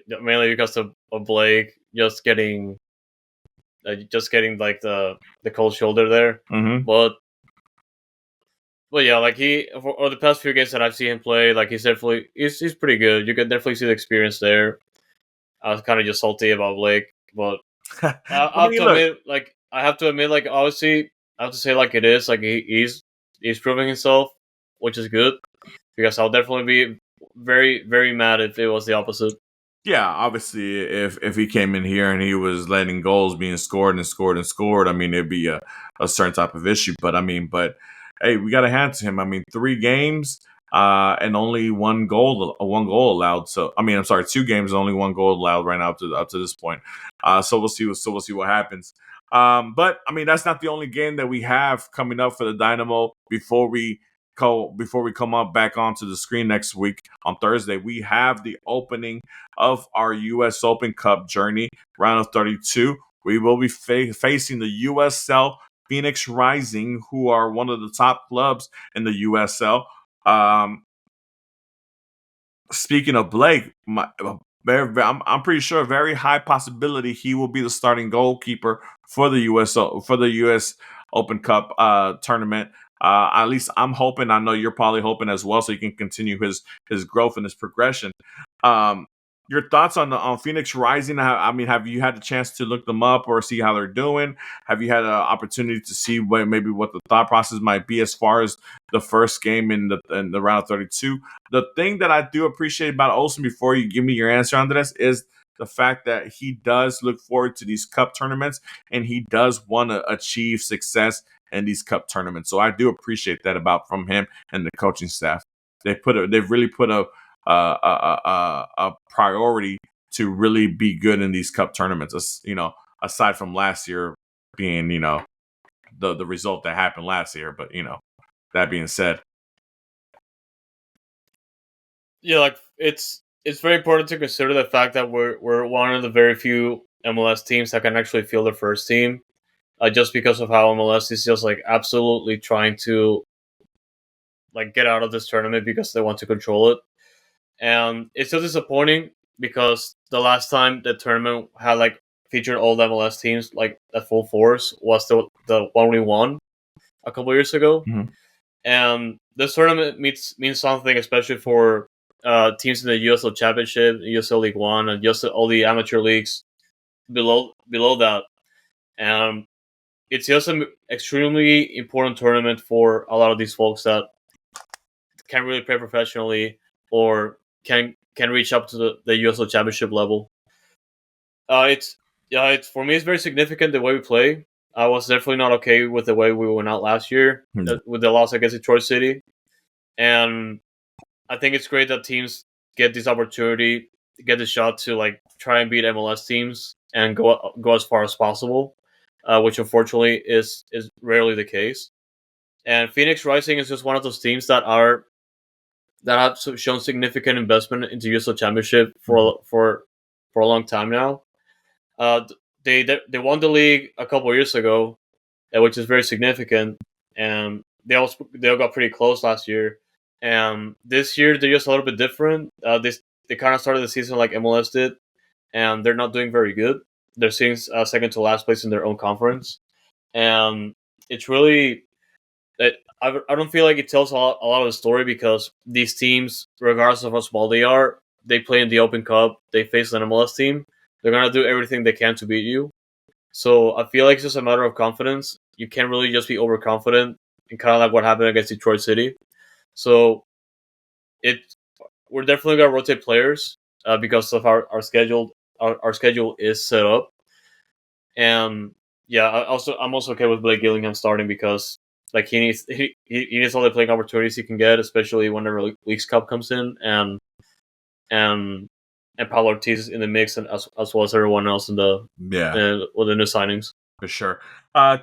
mainly because of Blake just getting like the cold shoulder there. Mm-hmm. But yeah, like for the past few games that I've seen him play, like he's pretty good. You can definitely see the experience there. I was kind of just salty about Blake, but I have to admit, like obviously, I have to say like it is, like he's proving himself, which is good because I'll definitely be very, very mad if it was the opposite. Yeah, obviously, if he came in here and he was letting goals being scored and scored and scored, it'd be a certain type of issue. But hey, we got to hand to him. 3 games and only one goal allowed. So I'm sorry, 2 games, only 1 goal allowed right now up to this point. So we'll see what happens. But that's not the only game that we have coming up for the Dynamo before we come up back onto the screen next week on Thursday. We have the opening of our U.S. Open Cup journey, round of 32. We will be facing the USL Phoenix Rising, who are one of the top clubs in the USL. Speaking of Blake, I'm pretty sure a very high possibility he will be the starting goalkeeper for the U.S. Open Cup tournament. At least I'm hoping. I know you're probably hoping as well, so he can continue his growth and his progression. Your thoughts on Phoenix Rising? Have you had the chance to look them up or see how they're doing? Have you had an opportunity to see what the thought process might be as far as the first game in the round of 32? The thing that I do appreciate about Olsen, before you give me your answer, Andres, is the fact that he does look forward to these cup tournaments and he does want to achieve success in these cup tournaments. So I do appreciate that from him and the coaching staff. They've really put a priority to really be good in these cup tournaments. Aside from last year being the result that happened last year. But that being said, yeah, like it's very important to consider the fact that we're one of the very few MLS teams that can actually field their first team. Just because of how MLS is just like absolutely trying to like get out of this tournament because they want to control it. And it's so disappointing because the last time the tournament had like featured all the MLS teams like at full force was the one we won a couple years ago. Mm-hmm. And this tournament means something, especially for teams in the USL Championship, USL League One, and just all the amateur leagues below that. And it's just an extremely important tournament for a lot of these folks that can't really play professionally or can reach up to the USL Championship level. It's for me, it's very significant the way we play. I was definitely not okay with the way we went out last year with the loss against Detroit City, and I think it's great that teams get this opportunity, get the shot to like try and beat MLS teams and go as far as possible, which unfortunately is rarely the case. And Phoenix Rising is just one of those teams that have shown significant investment into USL Championship for a long time now. They won the league a couple of years ago, which is very significant, and they all got pretty close last year. And this year they're just a little bit different. They kind of started the season like MLS did, and they're not doing very good. They're sitting second to last place in their own conference, and it's really I don't feel like it tells a lot of the story because these teams, regardless of how small they are, they play in the Open Cup. They face an MLS team. They're gonna do everything they can to beat you. So I feel like it's just a matter of confidence. You can't really just be overconfident, and kind of like what happened against Detroit City. So it we're definitely gonna rotate players because of our schedule. Our schedule is set up, and yeah, I'm also okay with Blake Gillingham starting because like he needs all the playing opportunities he can get, especially whenever Leagues Cup comes in, and and Paulo Ortiz is in the mix, and as well as everyone else in the with the new signings. For sure.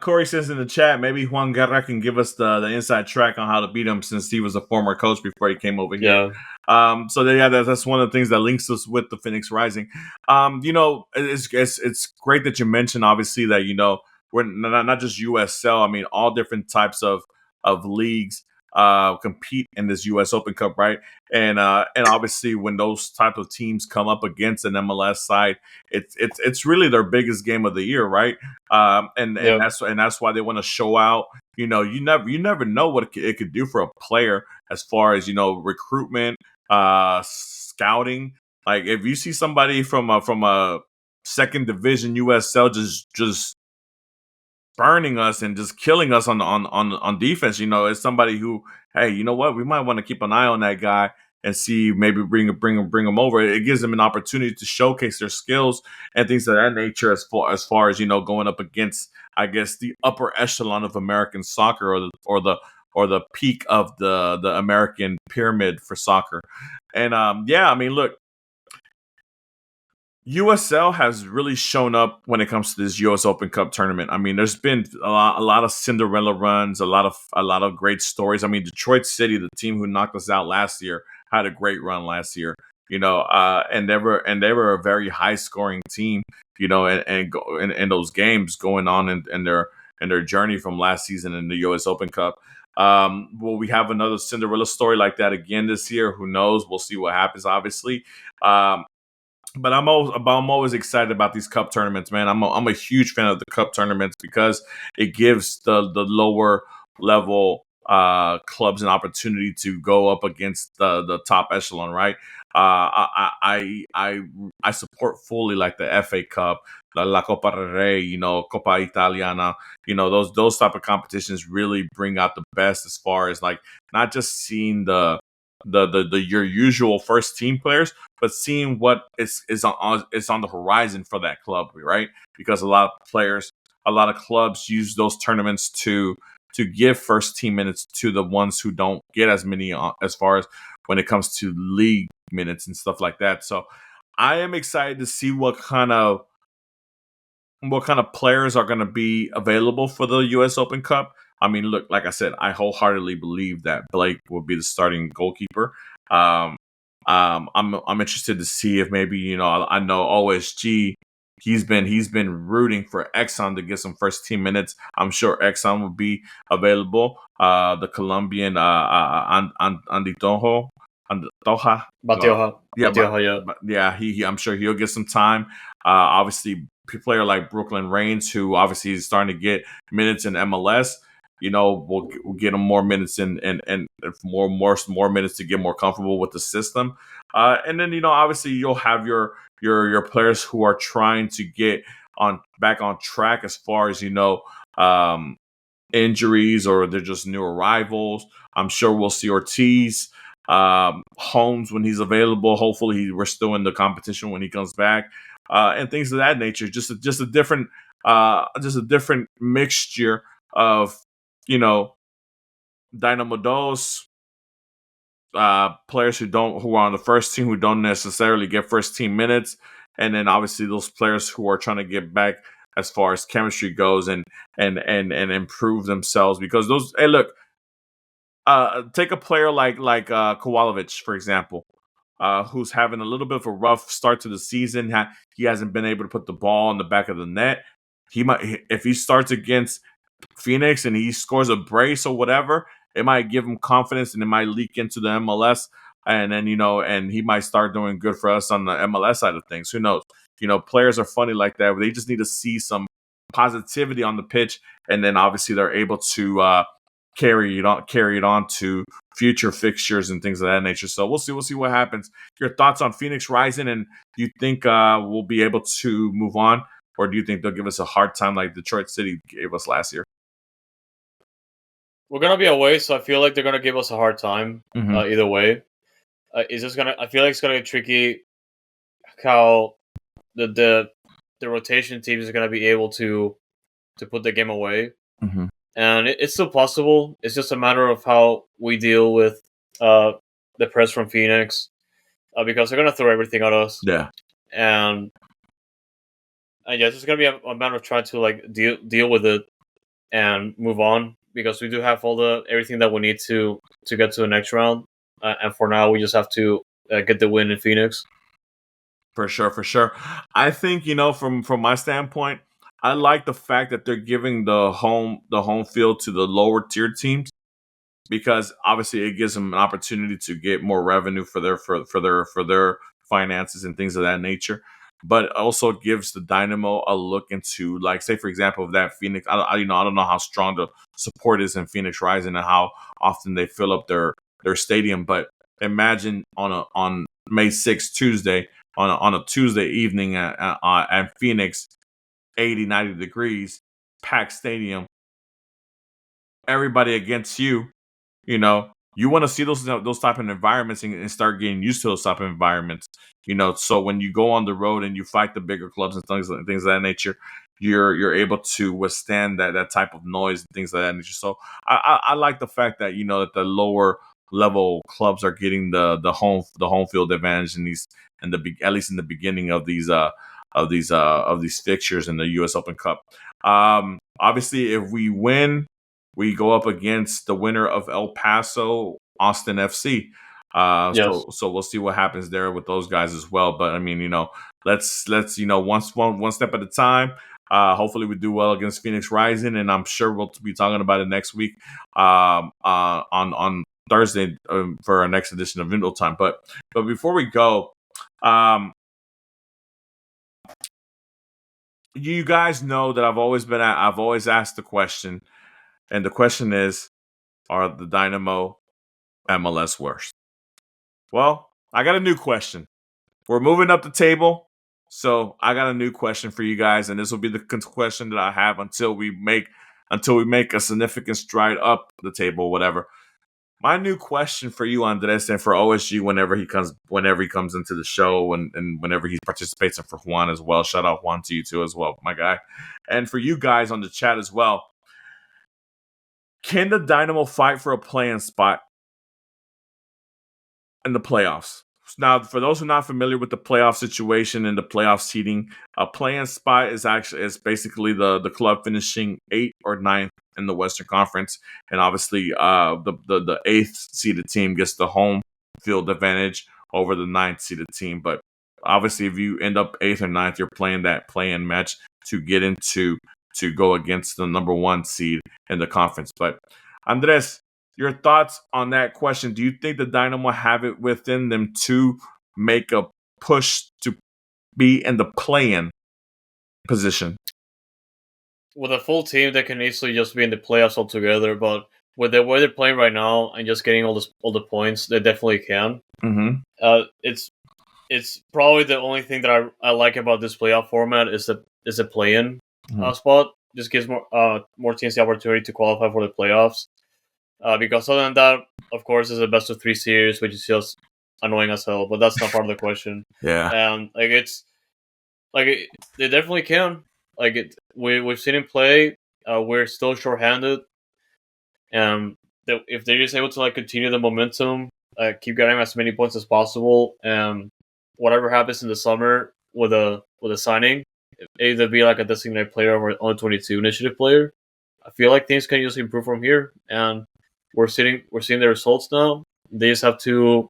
Corey says in the chat, maybe Juan Guerra can give us the inside track on how to beat him since he was a former coach before he came over here. So that's one of the things that links us with the Phoenix Rising. It's great that you mentioned obviously that we're not just USL. I mean, all different types of leagues compete in this US Open Cup, right? And obviously when those type of teams come up against an MLS side, it's really their biggest game of the year, right? And that's why they want to show out. You never know what it could do for a player as far as recruitment, scouting. Like if you see somebody from a second division USL just burning us and just killing us on defense, it's somebody who, hey, you know what, we might want to keep an eye on that guy and see, maybe bring them over. It gives them an opportunity to showcase their skills and things of that nature as far as going up against, I guess, the upper echelon of American soccer or the peak of the American pyramid for soccer. And I mean, look, USL has really shown up when it comes to this US Open Cup tournament. I mean, there's been a lot of Cinderella runs, a lot of great stories. I mean, Detroit City, the team who knocked us out last year, had a great run last year. And they were a very high scoring team. And those games going on in their journey from last season in the US Open Cup. Will we have another Cinderella story like that again this year? Who knows? We'll see what happens. Obviously. But I'm always excited about these cup tournaments, man. I'm a huge fan of the cup tournaments because it gives the lower level clubs an opportunity to go up against the top echelon, right? I support fully like the FA Cup, La Copa del Rey, Copa Italiana, those type of competitions really bring out the best as far as like not just seeing your usual first team players, but seeing what is on the horizon for that club, right? Because a lot of clubs use those tournaments to give first team minutes to the ones who don't get as many as far as when it comes to league minutes and stuff like that. So I am excited to see what kind of players are going to be available for the US Open Cup. I mean, look, like I said, I wholeheartedly believe that Blake will be the starting goalkeeper. I'm interested to see if maybe I know OSG. He's been rooting for Exxon to get some first team minutes. I'm sure Exxon will be available. The Colombian Anditoja. I'm sure he'll get some time. Obviously, a player like Brooklyn Reigns, who obviously is starting to get minutes in MLS. We'll get him more minutes and more minutes to get more comfortable with the system. And then obviously you'll have your players who are trying to get back on track as far as injuries, or they're just new arrivals. I'm sure we'll see Ortiz, Holmes when he's available. Hopefully we're still in the competition when he comes back, and things of that nature. Just a different mixture of Dynamo Dos, players who are on the first team who don't necessarily get first team minutes, and then obviously those players who are trying to get back as far as chemistry goes and improve themselves. Because those, hey, look, take a player like Kowalovic, for example, who's having a little bit of a rough start to the season. He hasn't been able to put the ball in the back of the net. He might, if he starts against Phoenix and he scores a brace or whatever, it might give him confidence and it might leak into the MLS, and then and he might start doing good for us on the MLS side of things. Who knows? Players are funny like that. They just need to see some positivity on the pitch, and then obviously they're able to carry it on to future fixtures and things of that nature. So we'll see what happens. Your thoughts on Phoenix Rising, and do you think we'll be able to move on or do you think they'll give us a hard time like Detroit City gave us last year? We're gonna be away, so I feel like they're gonna give us a hard time either way. It's just gonna. I feel like it's gonna get tricky. How the rotation team is gonna be able to put the game away, and it's still possible. It's just a matter of how we deal with the press from Phoenix, because they're gonna throw everything at us. Yeah, and yeah, it's just gonna be a matter of trying to like deal with it and move on, because we do have everything that we need to get to the next round. And for now, we just have to get the win in Phoenix. For sure. I think, from my standpoint, I like the fact that they're giving the home field to the lower tier teams, because obviously it gives them an opportunity to get more revenue for their finances and things of that nature. But it also gives the Dynamo a look into, like, say for example, of that Phoenix. I don't know how strong the support is in Phoenix Rising and how often they fill up their stadium. But imagine on May 6th, Tuesday, on a Tuesday evening at Phoenix, 80, 90 degrees, packed stadium, everybody against you. You want to see those type of environments and start getting used to those type of environments. So when you go on the road and you fight the bigger clubs and things of that nature, you're able to withstand that type of noise and things of that nature. So I like the fact that that the lower level clubs are getting the home field advantage at least in the beginning of these fixtures in the U.S. Open Cup. Obviously, if we win, we go up against the winner of El Paso, Austin FC. Yes. So we'll see what happens there with those guys as well. But I mean, let's one step at a time. Hopefully we do well against Phoenix Rising, and I'm sure we'll be talking about it next week on Thursday for our next edition of Noodle Time. But before we go, you guys know that I've always asked the question, and the question is, are the Dynamo MLS worst? Well, I got a new question. We're moving up the table, so I got a new question for you guys, and this will be the question that I have until we make a significant stride up the table, whatever. My new question for you, Andres, and for OSG whenever he comes into the show and whenever he participates, and for Juan as well. Shout out Juan to you too as well, my guy. And for you guys on the chat as well. Can the Dynamo fight for a play-in spot in the playoffs? Now, for those who are not familiar with the playoff situation and the playoff seeding, a play-in spot is basically the club finishing 8th or 9th in the Western Conference, and obviously the 8th seeded team gets the home field advantage over the 9th seeded team. But obviously, if you end up 8th or 9th, you're playing that play-in match to get into to go against the number 1 seed in the conference. But Andres, your thoughts on that question? Do you think the Dynamo have it within them to make a push to be in the play-in position? With a full team, they can easily just be in the playoffs altogether. But with the way they're playing right now and just getting all the points, they definitely can. Mm-hmm. It's probably the only thing that I like about this playoff format is a play-in spot. Just gives more teams the opportunity to qualify for the playoffs. Because other than that, of course, it's a best of 3 series, which is just annoying as hell. But that's not part of the question. Yeah, and they definitely can. We've seen him play. We're still shorthanded, and if they're just able to continue the momentum, keep getting as many points as possible, and whatever happens in the summer with a signing, either be like a designated player or on 22 initiative player, I feel like things can just improve from here. And we're seeing the results now. They just have to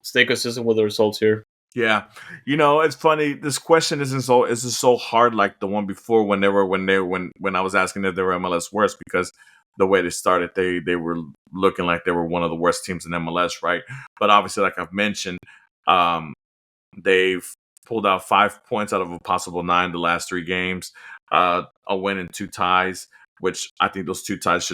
stay consistent with the results here. Yeah, it's funny. This question isn't so hard like the one before when I was asking if they were MLS worst, because the way they started, they were looking like they were one of the worst teams in MLS, right? But obviously, like I've mentioned, they've pulled out 5 points out of a possible 9 the last 3 games, a win and 2 ties, which I think those 2 ties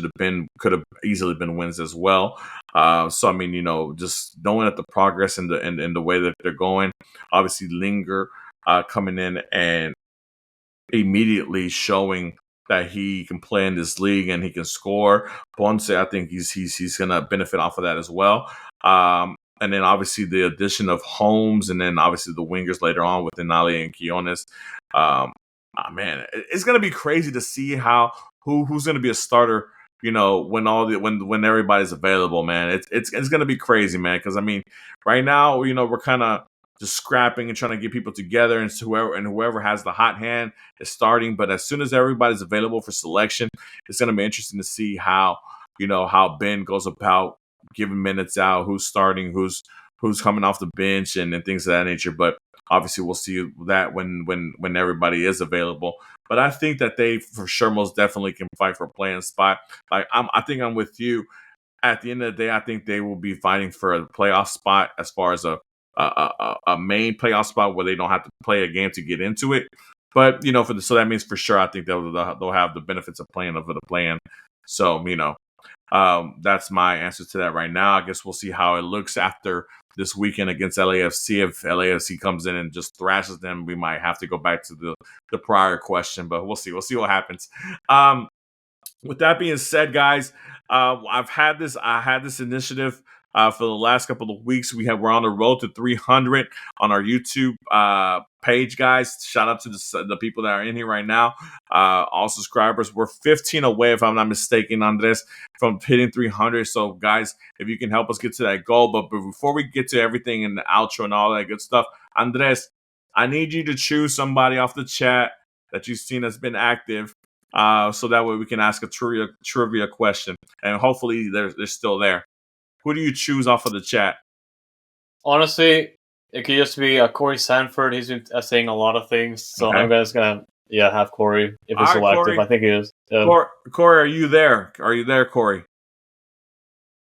could have easily been wins as well. So I mean, just knowing that the progress and the way that they're going, obviously Linger coming in and immediately showing that he can play in this league and he can score. Ponce, I think he's going to benefit off of that as well. And then obviously the addition of Holmes, and then obviously the wingers later on with Inali and Quiones. Man, it's going to be crazy to see who's going to be a starter. When everybody's available, man, it's going to be crazy, man. Because I mean, right now, we're kind of just scrapping and trying to get people together, and whoever has the hot hand is starting. But as soon as everybody's available for selection, it's going to be interesting to see how Ben goes about giving minutes out, who's starting, who's coming off the bench, and things of that nature. But obviously, we'll see that when everybody is available. But I think that they, for sure, most definitely can fight for a playing spot. I think I'm with you. At the end of the day, I think they will be fighting for a playoff spot as far as a main playoff spot where they don't have to play a game to get into it. But so that means for sure, I think they'll have the benefits of playing over the plan. So that's my answer to that right now. I guess we'll see how it looks after this weekend against LAFC. If LAFC comes in and just thrashes them, we might have to go back to the prior question, but we'll see. We'll see what happens. With that being said, guys, I had this initiative for the last couple of weeks. We're on the road to 300 on our YouTube page, guys. Shout out to the people that are in here right now. All subscribers. We're 15 away, if I'm not mistaken, Andres, from hitting 300. So, guys, if you can help us get to that goal. But before we get to everything in the outro and all that good stuff, Andres, I need you to choose somebody off the chat that you've seen has been active. So that way we can ask a trivia question, and hopefully they're still there. Who do you choose off of the chat? Honestly, it could just be Corey Sanford. He's been saying a lot of things, so okay. I'm just gonna have Corey if he's still active. I think he is. Corey, are you there? Are you there, Corey?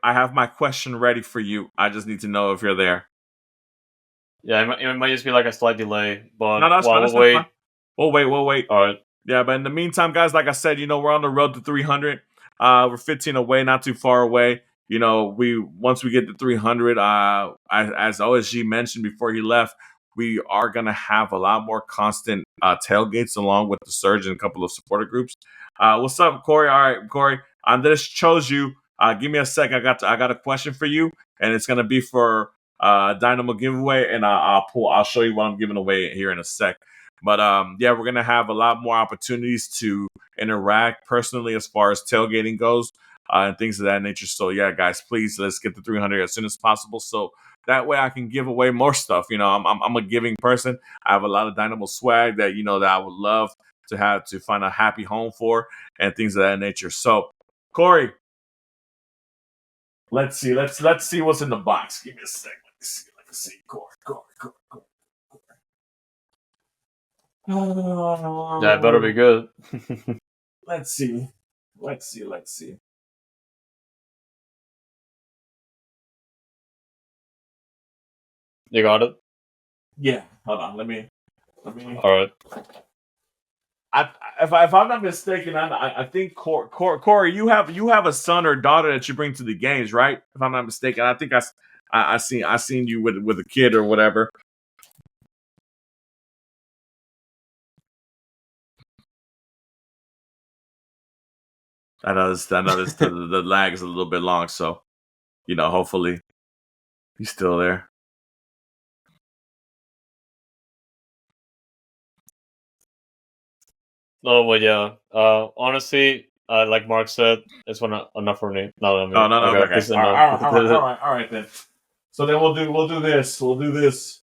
I have my question ready for you. I just need to know if you're there. Yeah, it might just be like a slight delay, but we'll wait. We'll wait. All right. Yeah, but in the meantime, guys, like I said, we're on the road to 300. We're 15 away, not too far away. Once we get to 300, as OSG mentioned before he left, we are gonna have a lot more constant tailgates along with the Surge and a couple of supporter groups. What's up, Corey? All right, Corey, Andres chose you. Give me a sec. I got a question for you, and it's gonna be for Dynamo giveaway, and I'll show you what I'm giving away here in a sec. But we're gonna have a lot more opportunities to interact personally as far as tailgating goes and things of that nature. So yeah, guys, please let's get to 300 as soon as possible, so that way I can give away more stuff. I'm a giving person. I have a lot of Dynamo swag that that I would love to find a happy home for and things of that nature. So Corey, let's see what's in the box. Give me a second. Let me see. Corey. Yeah, it better be good. Let's see. You got it? Yeah. Hold on. Let me. All right. If I'm not mistaken, I think Corey, you have a son or daughter that you bring to the games, right? If I'm not mistaken, I think I seen you with a kid or whatever. I know the lag is a little bit long, so hopefully he's still there. No, but yeah. Honestly, like Mark said, it's enough for me. No. Okay. All right then. So then we'll do this. We'll do this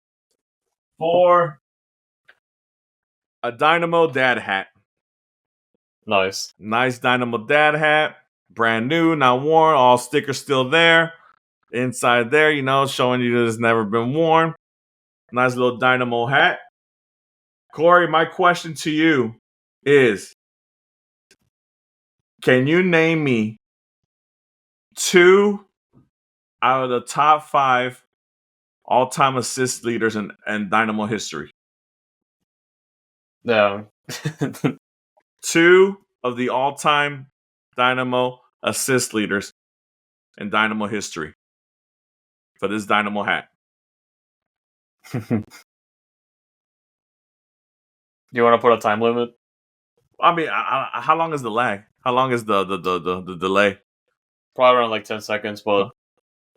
for a Dynamo dad hat. Nice Dynamo dad hat, brand new, not worn, all stickers still there. Inside there, showing you that it's never been worn. Nice little Dynamo hat. Corey, my question to you is, can you name me 2 out of the top 5 all-time assist leaders in Dynamo history? Yeah. 2 of the all-time Dynamo assist leaders in Dynamo history for this Dynamo hat. Do you want to put a time limit? I mean, how long is the lag? How long is the delay? Probably around like 10 seconds, but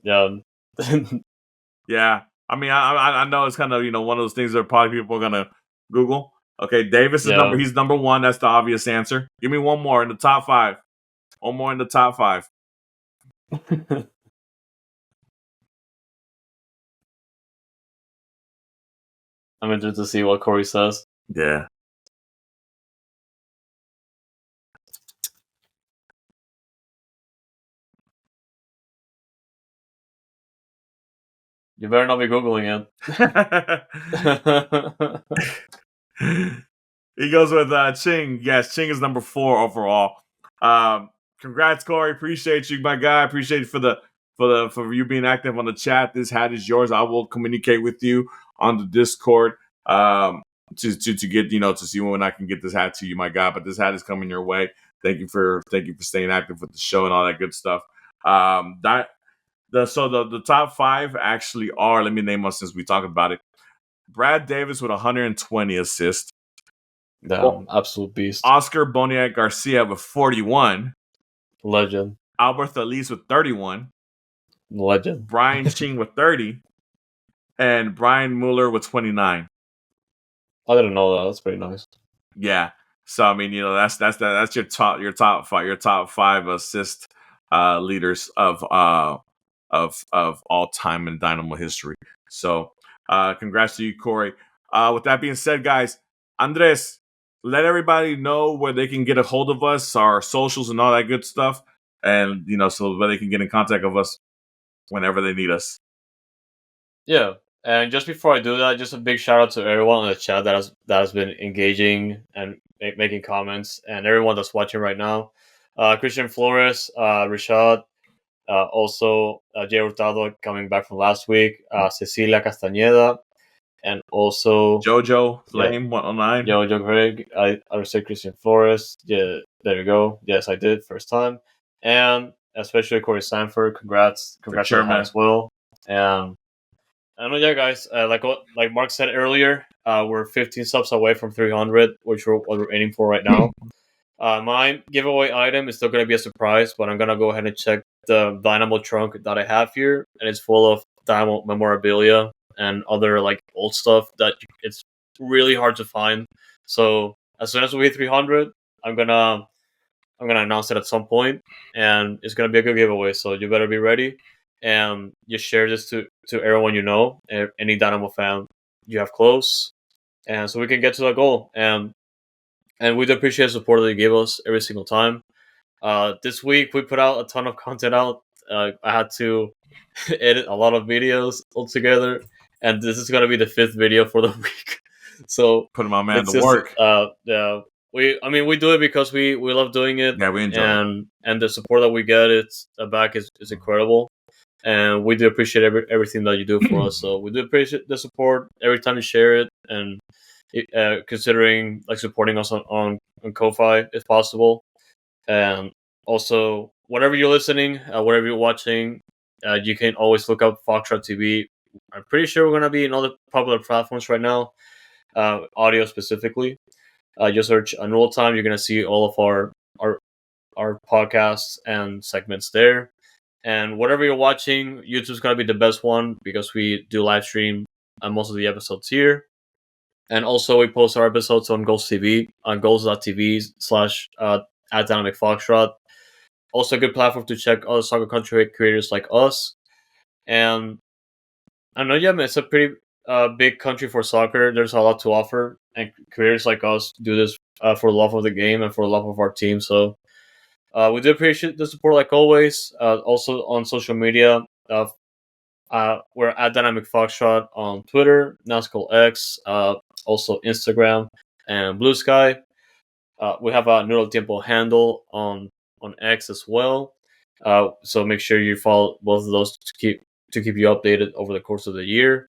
yeah. Yeah. I mean, I know it's kind of one of those things that probably people are gonna Google. Okay, Davis is Yeah. he's number one. That's the obvious answer. Give me one more in the top 5. One more in the top 5. I'm interested to see what Corey says. Yeah. You better not be Googling it. He goes with Ching. Yes, Ching is number 4 overall. Congrats, Corey. Appreciate you, my guy. Appreciate you for you being active on the chat. This hat is yours. I will communicate with you on the Discord to get to see when I can get this hat to you, my guy. But this hat is coming your way. Thank you for staying active with the show and all that good stuff. The top 5 actually are, let me name them since we talked about it. Brad Davis with 120 assists. Damn, absolute beast. Oscar Boniek Garcia with 41. Legend. Albert Elise with 31. Legend. Brian Ching with 30. And Brian Mueller with 29. I didn't know that. That's pretty nice. Yeah. So I mean, that's your top 5 assist leaders of all time in Dynamo history. So congrats to you, Corey. With that being said, guys, Andres, let everybody know where they can get a hold of us, our socials and all that good stuff, and so where they can get in contact with us whenever they need us. Yeah, and just before I do that, just a big shout out to everyone in the chat that has been engaging and making comments, and everyone that's watching right now. Christian Flores, Rashad, also Jay Hurtado coming back from last week, Cecilia Castañeda, and also Jojo Flame 109. Jojo Greg. I said Christian Flores. Yeah, there you go. Yes, I did first time, and especially Corey Sanford. Congrats to him as well. And I know, yeah, guys. Like Mark said earlier, we're 15 subs away from 300, which we're aiming for right now. My giveaway item is still going to be a surprise, but I'm going to go ahead and check the Dynamo trunk that I have here, and it's full of Dynamo memorabilia and other like old stuff that it's really hard to find. So as soon as we hit 300, I'm gonna announce it at some point, and it's gonna be a good giveaway. So you better be ready, and just share this to everyone you know, any Dynamo fan you have close, and so we can get to that goal. And we do appreciate the support that you give us every single time. This week we put out a ton of content out. I had to edit a lot of videos altogether, and this is gonna be the 5th video for the week. So putting my man to work. We do it because we love doing it. Yeah, we enjoy it. And the support that we get back is incredible, and we do appreciate everything that you do for us. So we do appreciate the support every time you share it, and considering like supporting us on Ko-Fi if possible, and also whatever you're listening, whatever you're watching, you can always look up Foxtrot TV. I'm pretty sure we're gonna be in other popular platforms right now, audio specifically. Just search Noodle Time. You're gonna see all of our podcasts and segments there. And whatever you're watching, YouTube's gonna be the best one because we do live stream most of the episodes here. And also, we post our episodes on Goals TV, on goals.tv / @Dynamic Foxtrot. Also, a good platform to check other soccer content creators like us. And I know, yeah, man, it's a pretty big country for soccer. There's a lot to offer, and creators like us do this for the love of the game and for the love of our team. So we do appreciate the support, like always. Also on social media, we're at Dynamic Foxtrot on Twitter, now it's called X, also Instagram and Blue Sky. We have a Noodle Tiempo handle on X as well. So make sure you follow both of those to keep you updated over the course of the year.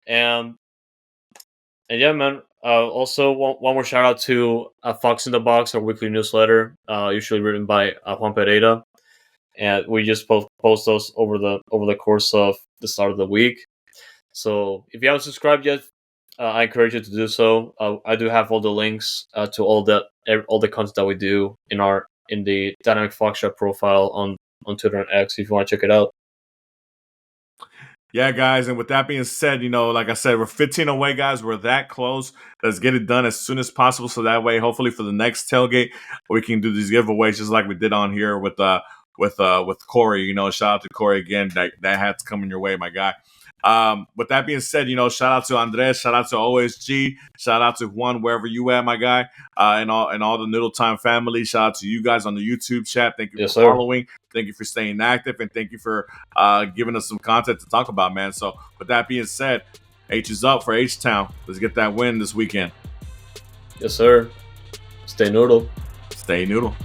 And yeah, man. Also, one more shout out to Fox in the Box, our weekly newsletter, usually written by Juan Pereira, and we just post those over the course of the start of the week. So if you haven't subscribed yet, I encourage you to do so. I do have all the links to all the content that we do in the Dynamic Foxtrot profile on Twitter and X if you want to check it out. Yeah, guys, and with that being said, like I said, we're 15 away, guys. We're that close. Let's get it done as soon as possible, so that way, hopefully, for the next tailgate, we can do these giveaways just like we did on here with Corey. Shout out to Corey again. That hat's coming your way, my guy. With that being said, shout out to Andres, shout out to OSG, shout out to Juan, wherever you at, my guy, and all the Noodle Time family. Shout out to you guys on the YouTube chat. Thank you for following. Thank you for staying active, and thank you for giving us some content to talk about, man. So with that being said, H is up for H-Town. Let's get that win this weekend. Yes, sir. Stay noodle. Stay noodle.